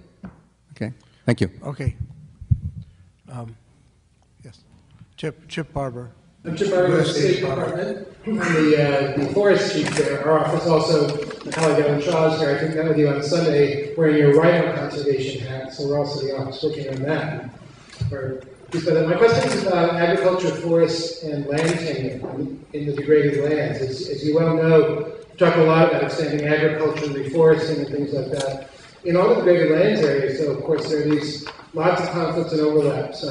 Okay? Thank you. Okay. Yes. Chip Barber. I'm Chip Barber of the State Department. I'm the forest chief there. Our office also, my colleague Evan Shaw is here. I think met with you on Sunday wearing your rhino conservation hat, so we're also the office working on that. My question is about agriculture, forests, and land tenure in the degraded lands. As you well know, we talk a lot about extending agriculture, reforesting, and things like that. In all the degraded lands areas, so of course there are these lots of conflicts and overlaps.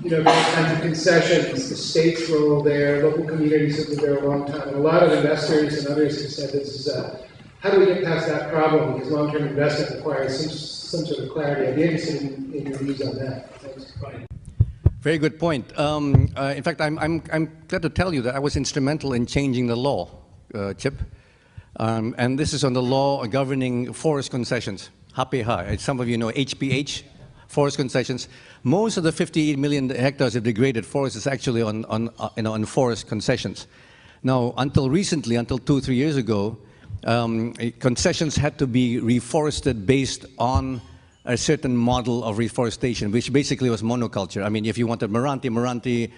Various kinds of concessions, the state's role there, local communities have been there a long time, and a lot of investors and others have said this is how do we get past that problem, because long-term investment requires some sort of clarity. I'd be interested in your views on that. Thanks. Very good point. In fact, I'm glad to tell you that I was instrumental in changing the law, Chip. And this is on the law governing forest concessions, HPH. Some of you know HPH, forest concessions. Most of the 58 million hectares of degraded forest is actually on forest concessions. Now, until recently, until 2 or 3 years ago, concessions had to be reforested based on a certain model of reforestation, which basically was monoculture. I mean, if you wanted Meranti,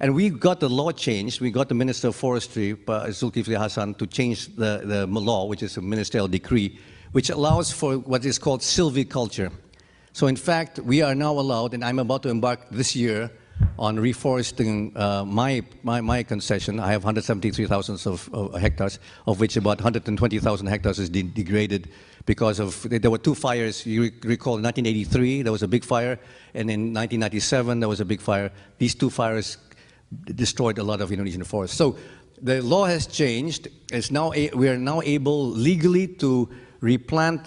and we got the law changed. We got the Minister of Forestry, Zulkifli Hasan, to change the law, which is a ministerial decree, which allows for what is called silviculture. So in fact, we are now allowed, and I'm about to embark this year on reforesting my concession. I have 173,000 of hectares, of which about 120,000 hectares is degraded because there were 2 fires. You recall in 1983, there was a big fire, and in 1997, there was a big fire. These 2 fires destroyed a lot of Indonesian forests. So the law has changed. We are now able legally to replant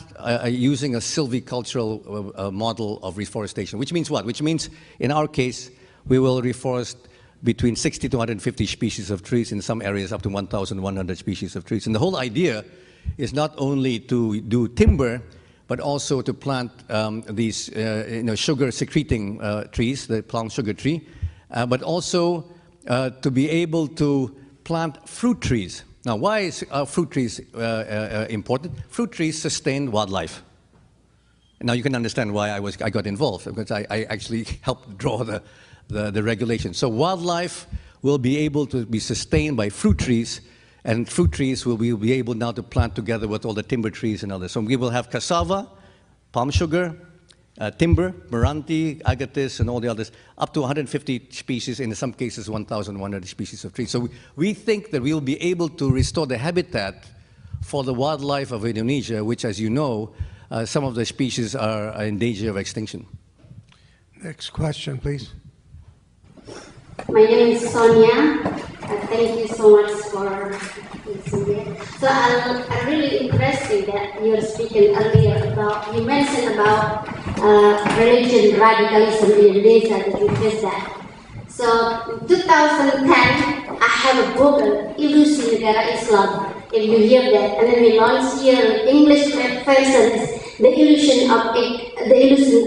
using a silvicultural model of reforestation, which means what? Which means, in our case, we will reforest between 60 to 150 species of trees, in some areas up to 1,100 species of trees. And the whole idea is not only to do timber, but also to plant these sugar-secreting trees, the palm sugar tree, but also to be able to plant fruit trees. Now, why is fruit trees important? Fruit trees sustain wildlife. Now, you can understand why I got involved, because I actually helped draw the regulation. So wildlife will be able to be sustained by fruit trees, and fruit trees will be able now to plant together with all the timber trees and others. So we will have cassava, palm sugar, timber, Meranti, agatis, and all the others, up to 150 species, in some cases 1,100 species of trees. So we think that we will be able to restore the habitat for the wildlife of Indonesia, which, as you know, some of the species are in danger of extinction. Next question, please. My name is Sonia. Thank you so much for listening. So I'm really interested that you were speaking earlier about, you mentioned about religion radicalism in Indonesia, that you faced that. So in 2010, I have a book, Ilusi Negara Islam, if you hear that. And then we launched here English version is The Illusion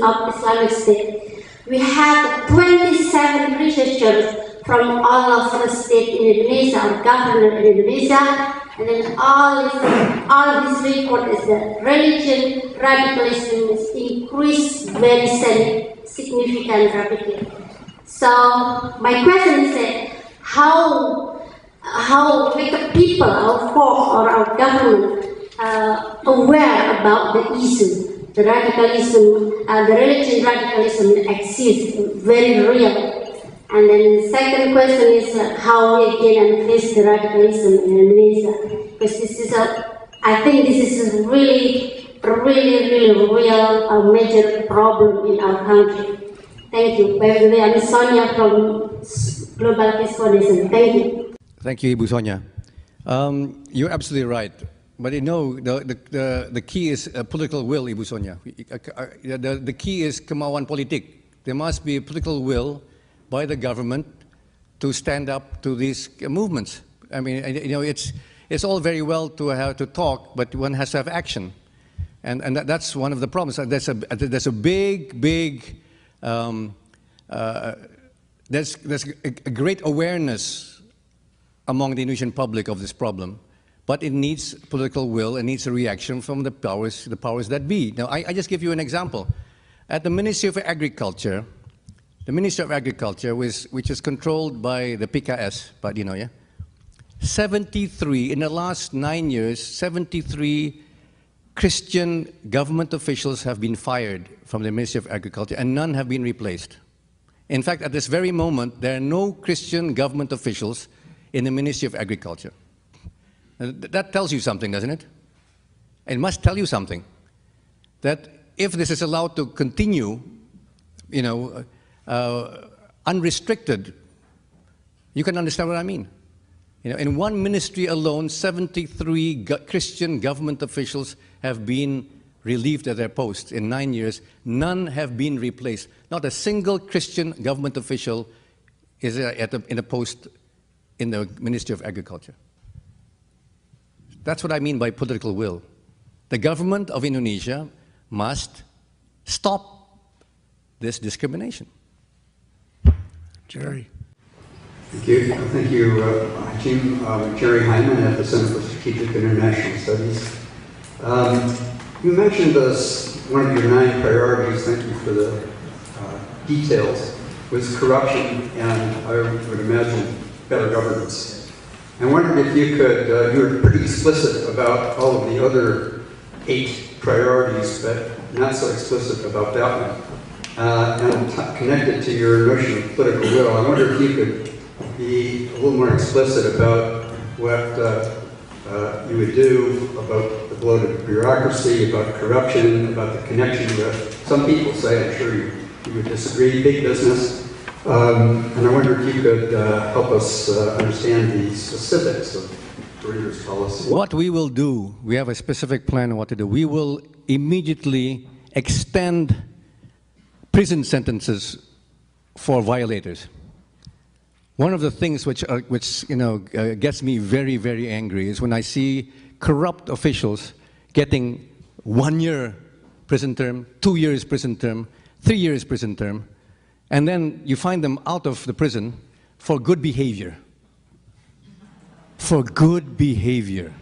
of Islamic State. We had 27 researchers from all of the state in Indonesia, or governor in Indonesia, and then all this report is that religion radicalism is increased very significant rapidly. So my question is that how make the people, our folk or our government aware about the issue? The radicalism, the religion radicalism exists, very real. And then the second question is how we can face the radicalism in Indonesia. Because this is I think this is a really real major problem in our country. Thank you. By the way, I'm Sonia from Global Peace Foundation. Thank you. Thank you, Ibu Sonia. You're absolutely right. But you know, the key is political will, Ibu Sonia. The key is kemauan politik. There must be a political will by the government to stand up to these movements. I mean, you know, it's all very well to have to talk, but one has to have action, and that's one of the problems. There's a big there's a great awareness among the Indonesian public of this problem. But it needs political will, it needs a reaction from the powers that be. Now, I just give you an example. At the Ministry of Agriculture, which is controlled by the PKS, but you know, yeah, 73, in the last 9 years, 73 Christian government officials have been fired from the Ministry of Agriculture, and none have been replaced. In fact, at this very moment, there are no Christian government officials in the Ministry of Agriculture. That tells you something, doesn't it? It must tell you something. That if this is allowed to continue, you know, unrestricted, you can understand what I mean. You know, in one ministry alone, 73 Christian government officials have been relieved of their posts in 9 years. None have been replaced. Not a single Christian government official is in a post in the Ministry of Agriculture. That's what I mean by political will. The government of Indonesia must stop this discrimination. Jerry. Thank you. Thank you, Hasyim. Jerry Hyman at the Center for Strategic International Studies. You mentioned one of your 9 priorities, thank you for the details, was corruption and, I would imagine, better governance. I wondered if you could, you were pretty explicit about all of the other 8 priorities, but not so explicit about that one. And connected to your notion of political will, I wonder if you could be a little more explicit about what you would do about the bloated bureaucracy, about corruption, about the connection with, some people say, I'm sure you would disagree, big business. And I wonder if you could help us understand the specifics of Gerindra's policy. What we will do, we have a specific plan on what to do. We will immediately extend prison sentences for violators. One of the things which gets me very, very angry is when I see corrupt officials getting 1 year prison term, 2 years prison term, 3 years prison term, and then you find them out of the prison for good behavior. For good behavior.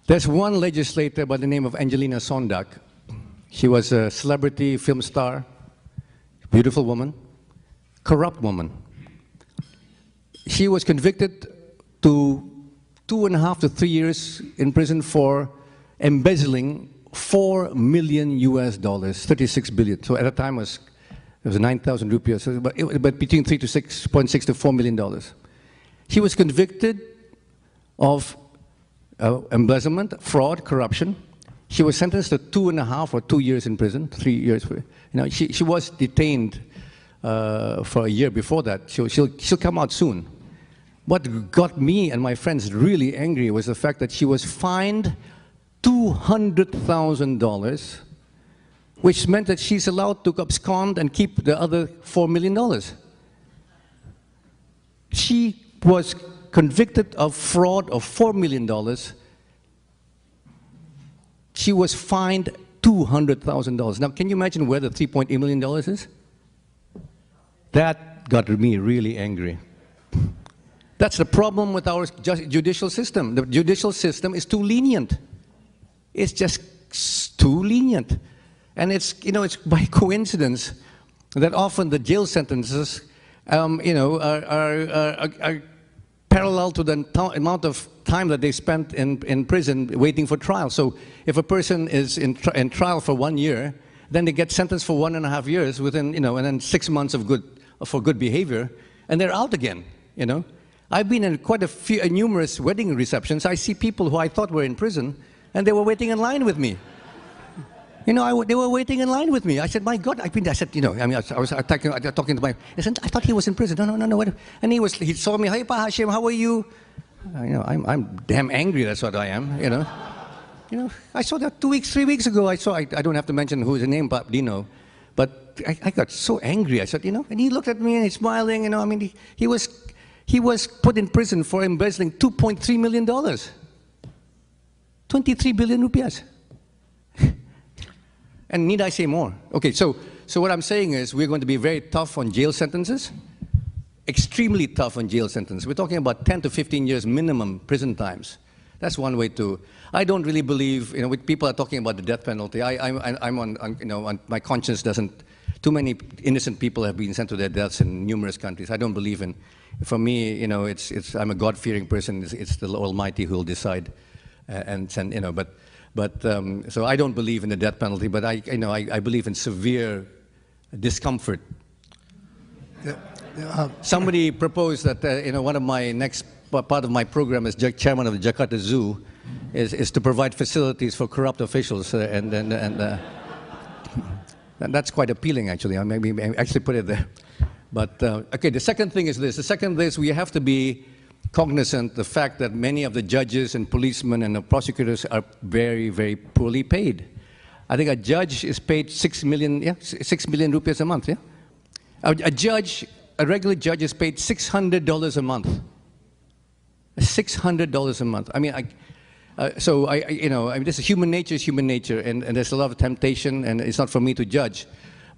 There's one legislator by the name of Angelina Sondak. She was a celebrity film star, beautiful woman, corrupt woman. She was convicted to 2.5 to 3 years in prison for embezzling $4 million US, 36 billion. So at the time it was 9,000 rupees, but between 3.6 to $4 million. She was convicted of embezzlement, fraud, corruption. She was sentenced to 2.5 or 2 years in prison, 3 years. She was detained for a year before that. She'll come out soon. What got me and my friends really angry was the fact that she was fined $200,000, which meant that she's allowed to abscond and keep the other $4 million. She was convicted of fraud of $4 million. She was fined $200,000. Now, can you imagine where the $3.8 million is? That got me really angry. That's the problem with our judicial system. The judicial system is too lenient. It's just too lenient. And it's by coincidence that often the jail sentences, are parallel to the amount of time that they spent in prison waiting for trial. So if a person is in trial for 1 year, then they get sentenced for 1.5 years within, and then 6 months for good behavior, and they're out again, I've been in quite numerous wedding receptions. I see people who I thought were in prison, and they were waiting in line with me. They were waiting in line with me. I said, my God, I was talking to my, I thought he was in prison. No. And he saw me, hey, Pa Hasyim, how are you? I'm damn angry, that's what I am, I saw that 2 weeks, 3 weeks ago. I don't have to mention who's the name, Pa Dino. But I got so angry. I said, and he looked at me and he's smiling, he was put in prison for embezzling $2.3 million. 23 billion rupees. And need I say more? Okay, so what I'm saying is we're going to be very tough on jail sentences, extremely tough on jail sentences. We're talking about 10 to 15 years minimum prison times. That's one way to. I don't really believe, when people are talking about the death penalty. I'm on my conscience doesn't. Too many innocent people have been sent to their deaths in numerous countries. I don't believe in. For me, I'm a God-fearing person. It's the Almighty who will decide, and send. So I don't believe in the death penalty, but I believe in severe discomfort. Somebody proposed that one of my next part of my program as chairman of the Jakarta Zoo is to provide facilities for corrupt officials, and that's quite appealing actually. I maybe actually put it there. But okay, the second thing is this. The second is we have to be cognizant the fact that many of the judges and policemen and the prosecutors are very, very poorly paid. I think a judge is paid 6 million rupees a month, yeah? A regular judge is paid $600 a month. $600 a month. This is human nature, and there's a lot of temptation, and it's not for me to judge.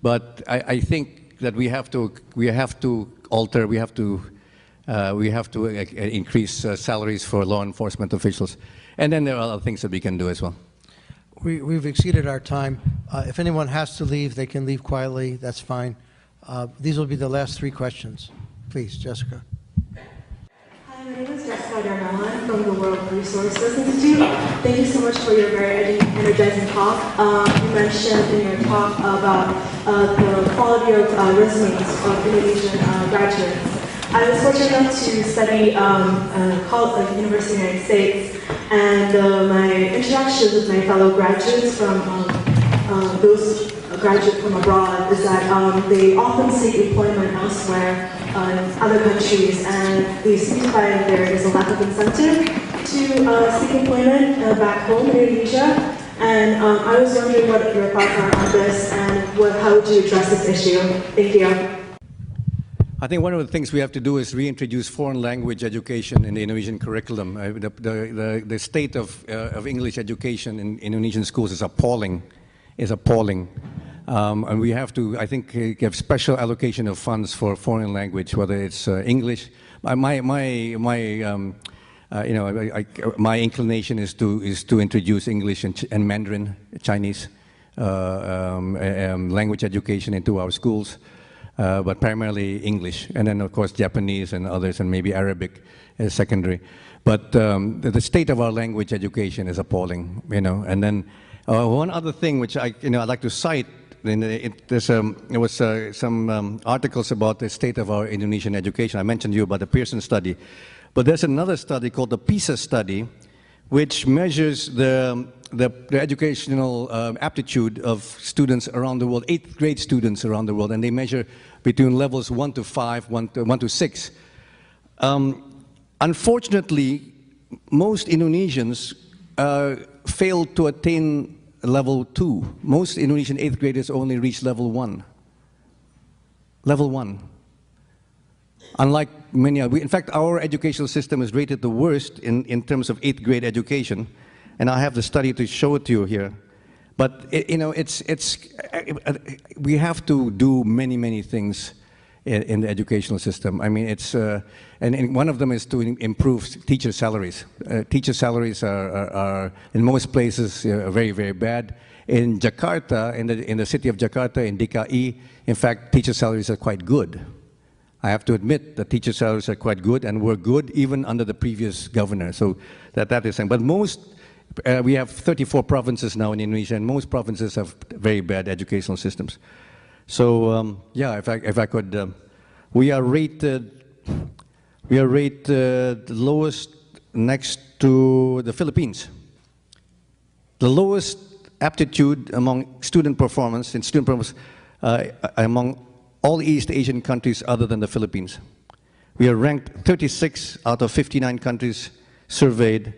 But I think that we have to increase salaries for law enforcement officials. And then there are other things that we can do as well. We've exceeded our time. If anyone has to leave, they can leave quietly. That's fine. These will be the last 3 questions. Please, Jessica. Hi, my name is Jessica Darnalan from the World Resources Institute. Thank you so much for your very energizing talk. You mentioned in your talk about the quality of resumes of Indonesian graduates. I was fortunate enough to study college at the University of the United States, and my interactions with my fellow graduates from those graduate from abroad is that they often seek employment elsewhere in other countries, and they seem to find there is a lack of incentive to seek employment back home in Indonesia. And I was wondering what your thoughts are on this, and how would you address this issue? Thank you. I think one of the things we have to do is reintroduce foreign language education in the Indonesian curriculum. The state of English education in Indonesian schools is appalling. And we have to, I think, give special allocation of funds for foreign language, whether it's English. My inclination is to introduce English and Mandarin, Chinese language education into our schools. But primarily English, and then of course Japanese and others, and maybe Arabic as secondary. But the state of our language education is appalling, And then one other thing which I'd like to cite, there was some articles about the state of our Indonesian education. I mentioned to you about the Pearson study, but there's another study called the PISA study, which measures the educational aptitude of students around the world, 8th grade students around the world, and they measure between levels 1 to 5, 1 to 6. Unfortunately, most Indonesians fail to attain level 2. Most Indonesian 8th graders only reach level 1. Level 1. Unlike many, in fact, our educational system is rated the worst in terms of 8th grade education. And I have the study to show it to you here. But we have to do many things in the educational system. I mean, and one of them is to improve teacher salaries. Teacher salaries are in most places very bad. In Jakarta, in the city of Jakarta, in DKI, in fact, teacher salaries are quite good. I have to admit that teacher salaries are quite good, and were good even under the previous governor. So that is, but we have 34 provinces now in Indonesia, and most provinces have very bad educational systems. So yeah, if I could, we are rated lowest next to the Philippines. The lowest aptitude among student performance among all East Asian countries other than the Philippines. We are ranked 36 out of 59 countries surveyed.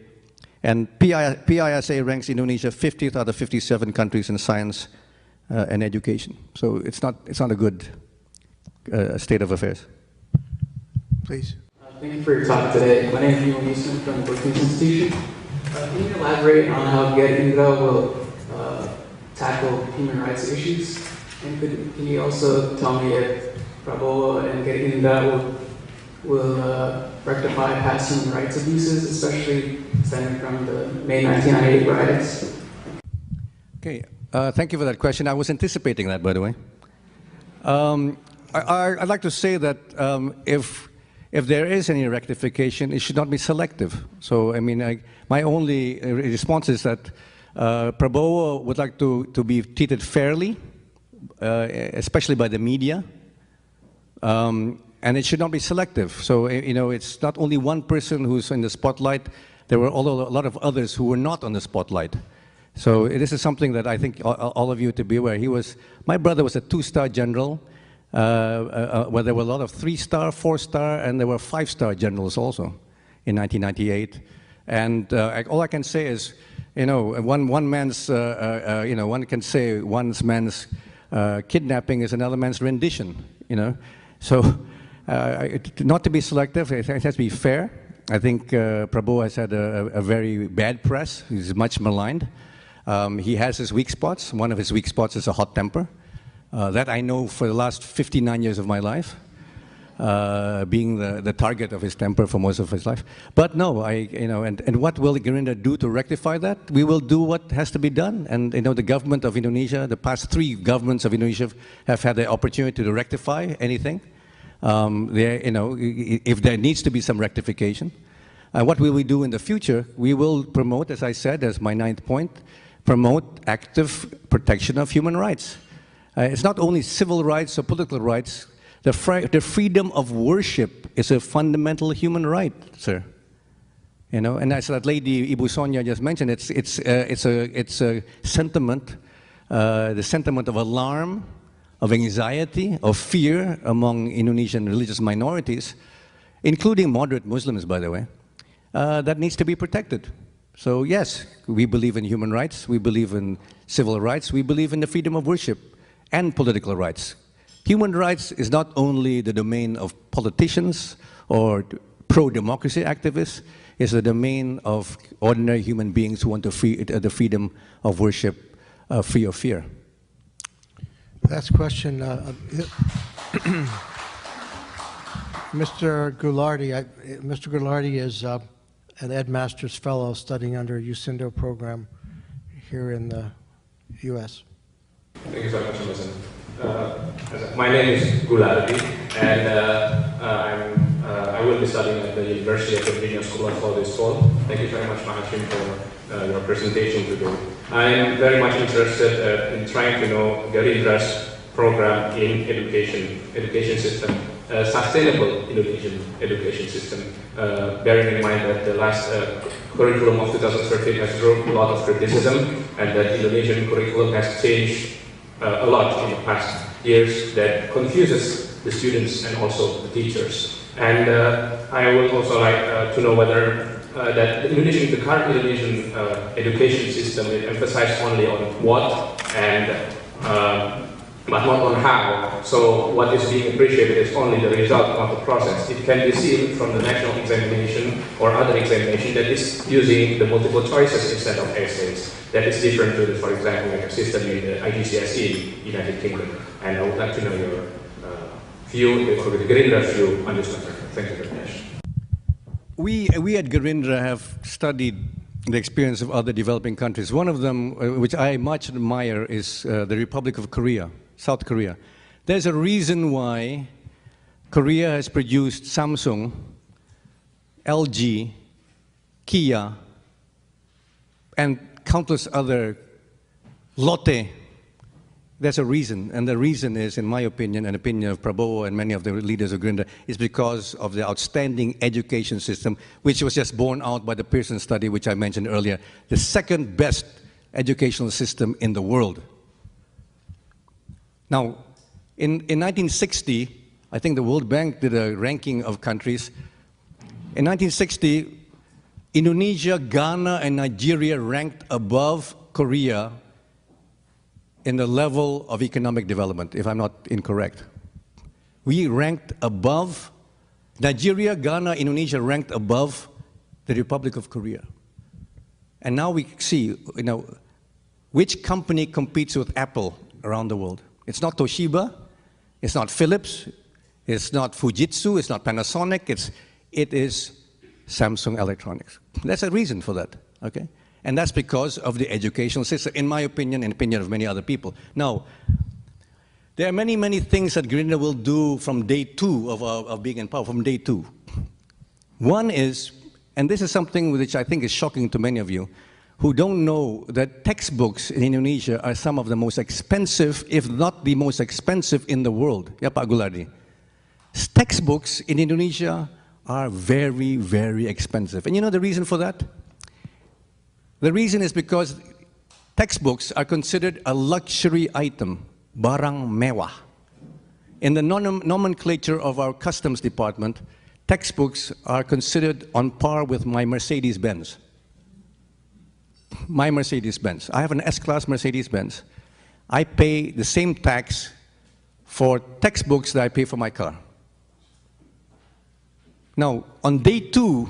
And PISA ranks Indonesia 50th out of 57 countries in science and education. So it's not a good state of affairs. Please. Thank you for your talk today. My name is Usindo from the Brookings Institution. Can you elaborate on how Gerindra will tackle human rights issues? And can you also tell me if Prabowo and Gerindra will rectify past human rights abuses, especially stemming from the May 1998 riots? Okay, thank you for that question. I was anticipating that, by the way. I'd like to say that if there is any rectification, it should not be selective. So, I mean, my only response is that Prabowo would like to be treated fairly, especially by the media. And it should not be selective. So, it's not only one person who's in the spotlight. There were a lot of others who were not on the spotlight. So this is something that I think all of you to be aware. My brother was a 2-star general, where there were a lot of 3-star, 4-star, and there were 5-star generals also in 1998. And all I can say is, one man's, one can say one man's kidnapping is another man's rendition, So not to be selective, it has to be fair. I think Prabowo has had a very bad press. He's much maligned. He has his weak spots. One of his weak spots is a hot temper. That I know for the last 59 years of my life, being the target of his temper for most of his life. But no, and what will Gerindra do to rectify that? We will do what has to be done. And the government of Indonesia, the past 3 governments of Indonesia have had the opportunity to rectify anything. If there needs to be some rectification. What will we do in the future? We will promote, as I said, as my 9th point, promote active protection of human rights. It's not only civil rights or political rights. The freedom of worship is a fundamental human right, sir. And as that lady Ibu Sonia just mentioned, it's a sentiment the sentiment of alarm, of anxiety, of fear among Indonesian religious minorities, including moderate Muslims, by the way, that needs to be protected. So yes, we believe in human rights, we believe in civil rights, we believe in the freedom of worship and political rights. Human rights is not only the domain of politicians or pro-democracy activists, it's the domain of ordinary human beings who want to the freedom of worship free of fear. Last question. Mr. Goulardi is an Ed Masters Fellow studying under Usindo program here in the U.S. Thank you so much, Mr. My name is Goulardi, and I will be studying at the University of Virginia School of Law this fall. Thank you very much, Hasyim, for your presentation today. I am very much interested in trying to know Gerindra's program in education system, sustainable Indonesian education system, bearing in mind that the last curriculum of 2013 has drawn a lot of criticism, and that Indonesian curriculum has changed a lot in the past years that confuses the students and also the teachers. And I would also like to know whether that the current Indonesian education system emphasizes only on what and but not on how. So what is being appreciated is only the result of the process. It can be seen from the national examination or other examination that is using the multiple choices instead of essays. That is different to, for example, like a system in the IGCSE in United Kingdom. And I would like to know your view, or the Gerindra view on this matter. Thank you very much. We at Gerindra have studied the experience of other developing countries. One of them, which I much admire, is the Republic of Korea, South Korea. There's a reason why Korea has produced Samsung, LG, Kia, and countless other Lotte. There's a reason, and the reason is, in my opinion, and opinion of Prabowo and many of the leaders of Gerindra, is because of the outstanding education system, which was just borne out by the Pearson study, which I mentioned earlier, the second best educational system in the world. Now, in 1960, I think the World Bank did a ranking of countries. In 1960, Indonesia, Ghana, and Nigeria ranked above Korea in the level of economic development, if I'm not incorrect. We ranked above, Nigeria, Ghana, Indonesia ranked above the Republic of Korea. And now we see, which company competes with Apple around the world. It's not Toshiba, it's not Philips, it's not Fujitsu, it's not Panasonic, it is Samsung Electronics. There's a reason for that, okay? And that's because of the educational system, in my opinion, and opinion of many other people. Now, there are many, many things that Gerindra will do from day two of being in power, from day two. One is, and this is something which I think is shocking to many of you, who don't know that textbooks in Indonesia are some of the most expensive, if not the most expensive in the world. Ya, Pak Goulardi. Textbooks in Indonesia are very, very expensive. And you know the reason for that? The reason is because textbooks are considered a luxury item, barang mewah. In the nomenclature of our customs department, textbooks are considered on par with my Mercedes-Benz. My Mercedes-Benz. I have an S-Class Mercedes-Benz. I pay the same tax for textbooks that I pay for my car. Now, on day two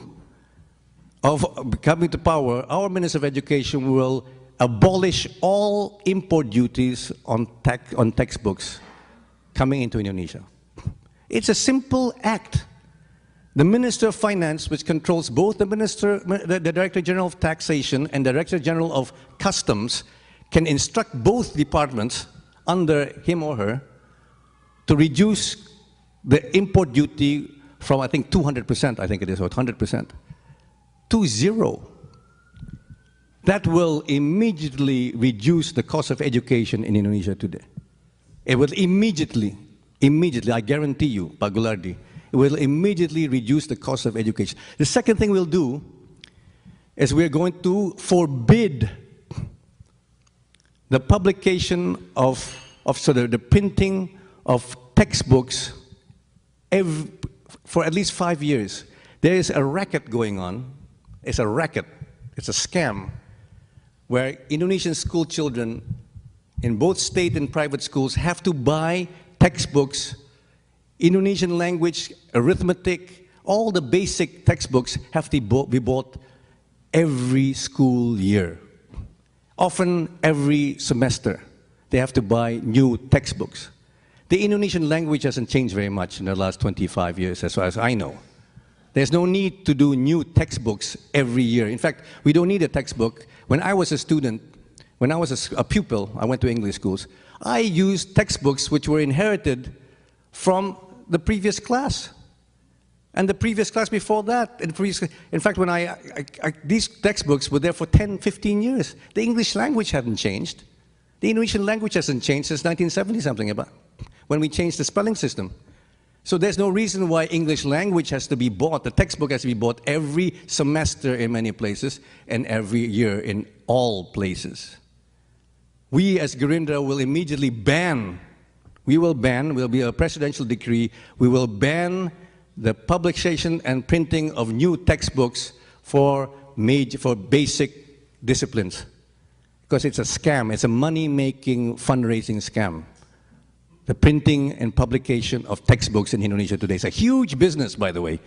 of coming to power, our Minister of Education will abolish all import duties on textbooks coming into Indonesia. It's a simple act. The Minister of Finance, which controls both the Director General of Taxation and Director General of Customs, can instruct both departments under him or her to reduce the import duty from, I think, 200%, I think it is, or 100%, to zero. That will immediately reduce the cost of education in Indonesia today. It will immediately, I guarantee you, Pak Goulardi, it will immediately reduce the cost of education. The second thing we'll do is we're going to forbid the publication the printing of textbooks for at least 5 years. There is a racket going on. It's a racket. It's a scam where Indonesian school children in both state and private schools have to buy textbooks, Indonesian language, arithmetic, all the basic textbooks have to be bought every school year. Often every semester, they have to buy new textbooks. The Indonesian language hasn't changed very much in the last 25 years, as far as I know. There's no need to do new textbooks every year. In fact, we don't need a textbook. When I was a student, when I was a pupil, I went to English schools, I used textbooks which were inherited from the previous class. And the previous class before that. In fact, when these textbooks were there for 10, 15 years. The English language hadn't changed. The Indonesian language hasn't changed since 1970-something, when we changed the spelling system. So there's no reason why English language has to be bought. The textbook has to be bought every semester in many places and every year in all places. We as Gerindra will immediately ban, will be a presidential decree, we will ban the publication and printing of new textbooks for basic disciplines. Because it's a scam, it's a money-making fundraising scam. The printing and publication of textbooks in Indonesia today is a huge business, by the way,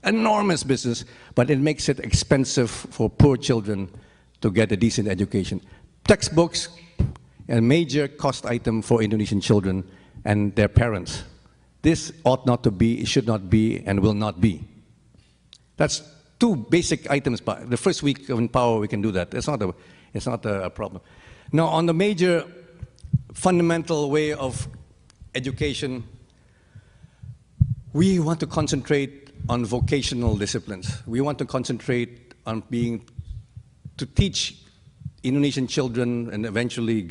enormous business, but it makes it expensive for poor children to get a decent education. Textbooks, a major cost item for Indonesian children and their parents. This ought not to be, it should not be, and will not be. That's two basic items. The first week in power, we can do that. It's not a problem. Now, on the major fundamental way of education, we want to concentrate on vocational disciplines. We want to concentrate on to teach Indonesian children and eventually,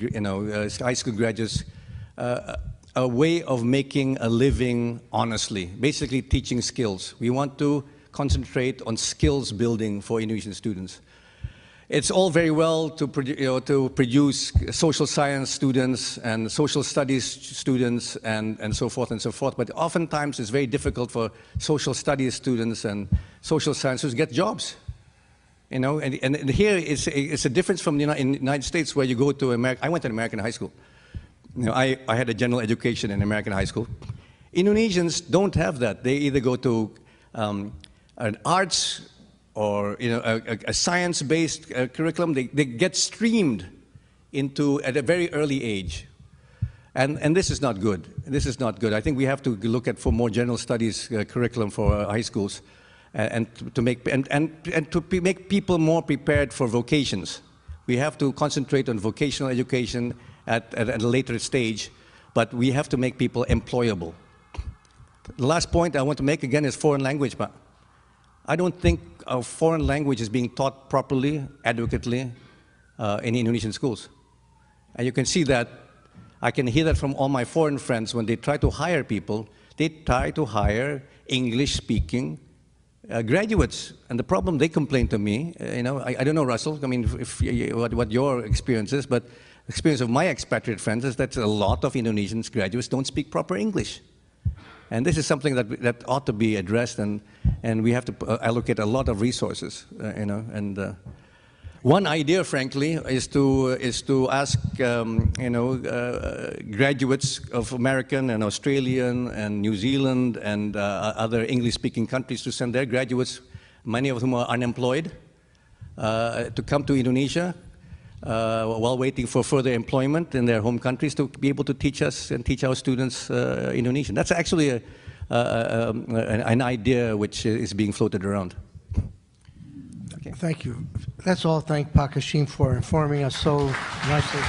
high school graduates, a way of making a living honestly, basically teaching skills. We want to concentrate on skills building for Indonesian students. It's all very well to produce social science students and social studies students and so forth and so forth, but oftentimes it's very difficult for social studies students and social science students to get jobs. And here it's a difference from the United States, where you go to America. I went to an American high school. I had a general education in American high school. Indonesians don't have that. They either go to an arts or a science-based curriculum. They get streamed into at a very early age, and this is not good. This is not good. I think we have to look at for more general studies curriculum for high schools, and to make people more prepared for vocations. We have to concentrate on vocational education at a later stage, but we have to make people employable. The last point I want to make again is foreign language. But I don't think a foreign language is being taught properly, adequately in Indonesian schools. And you can see that, I can hear that from all my foreign friends when they try to hire people, they try to hire English-speaking graduates. And the problem, they complain to me, I don't know, Russell, I mean, what your experience is, but the experience of my expatriate friends is that a lot of Indonesian graduates don't speak proper English. And this is something that ought to be addressed, and we have to allocate a lot of resources, one idea, frankly, is to ask, graduates of American and Australian and New Zealand and other English-speaking countries to send their graduates, many of whom are unemployed, to come to Indonesia while waiting for further employment in their home countries, to be able to teach us and teach our students Indonesian. That's actually an idea which is being floated around. Okay. Thank you. Let's all thank Pak Hasyim for informing us so nicely.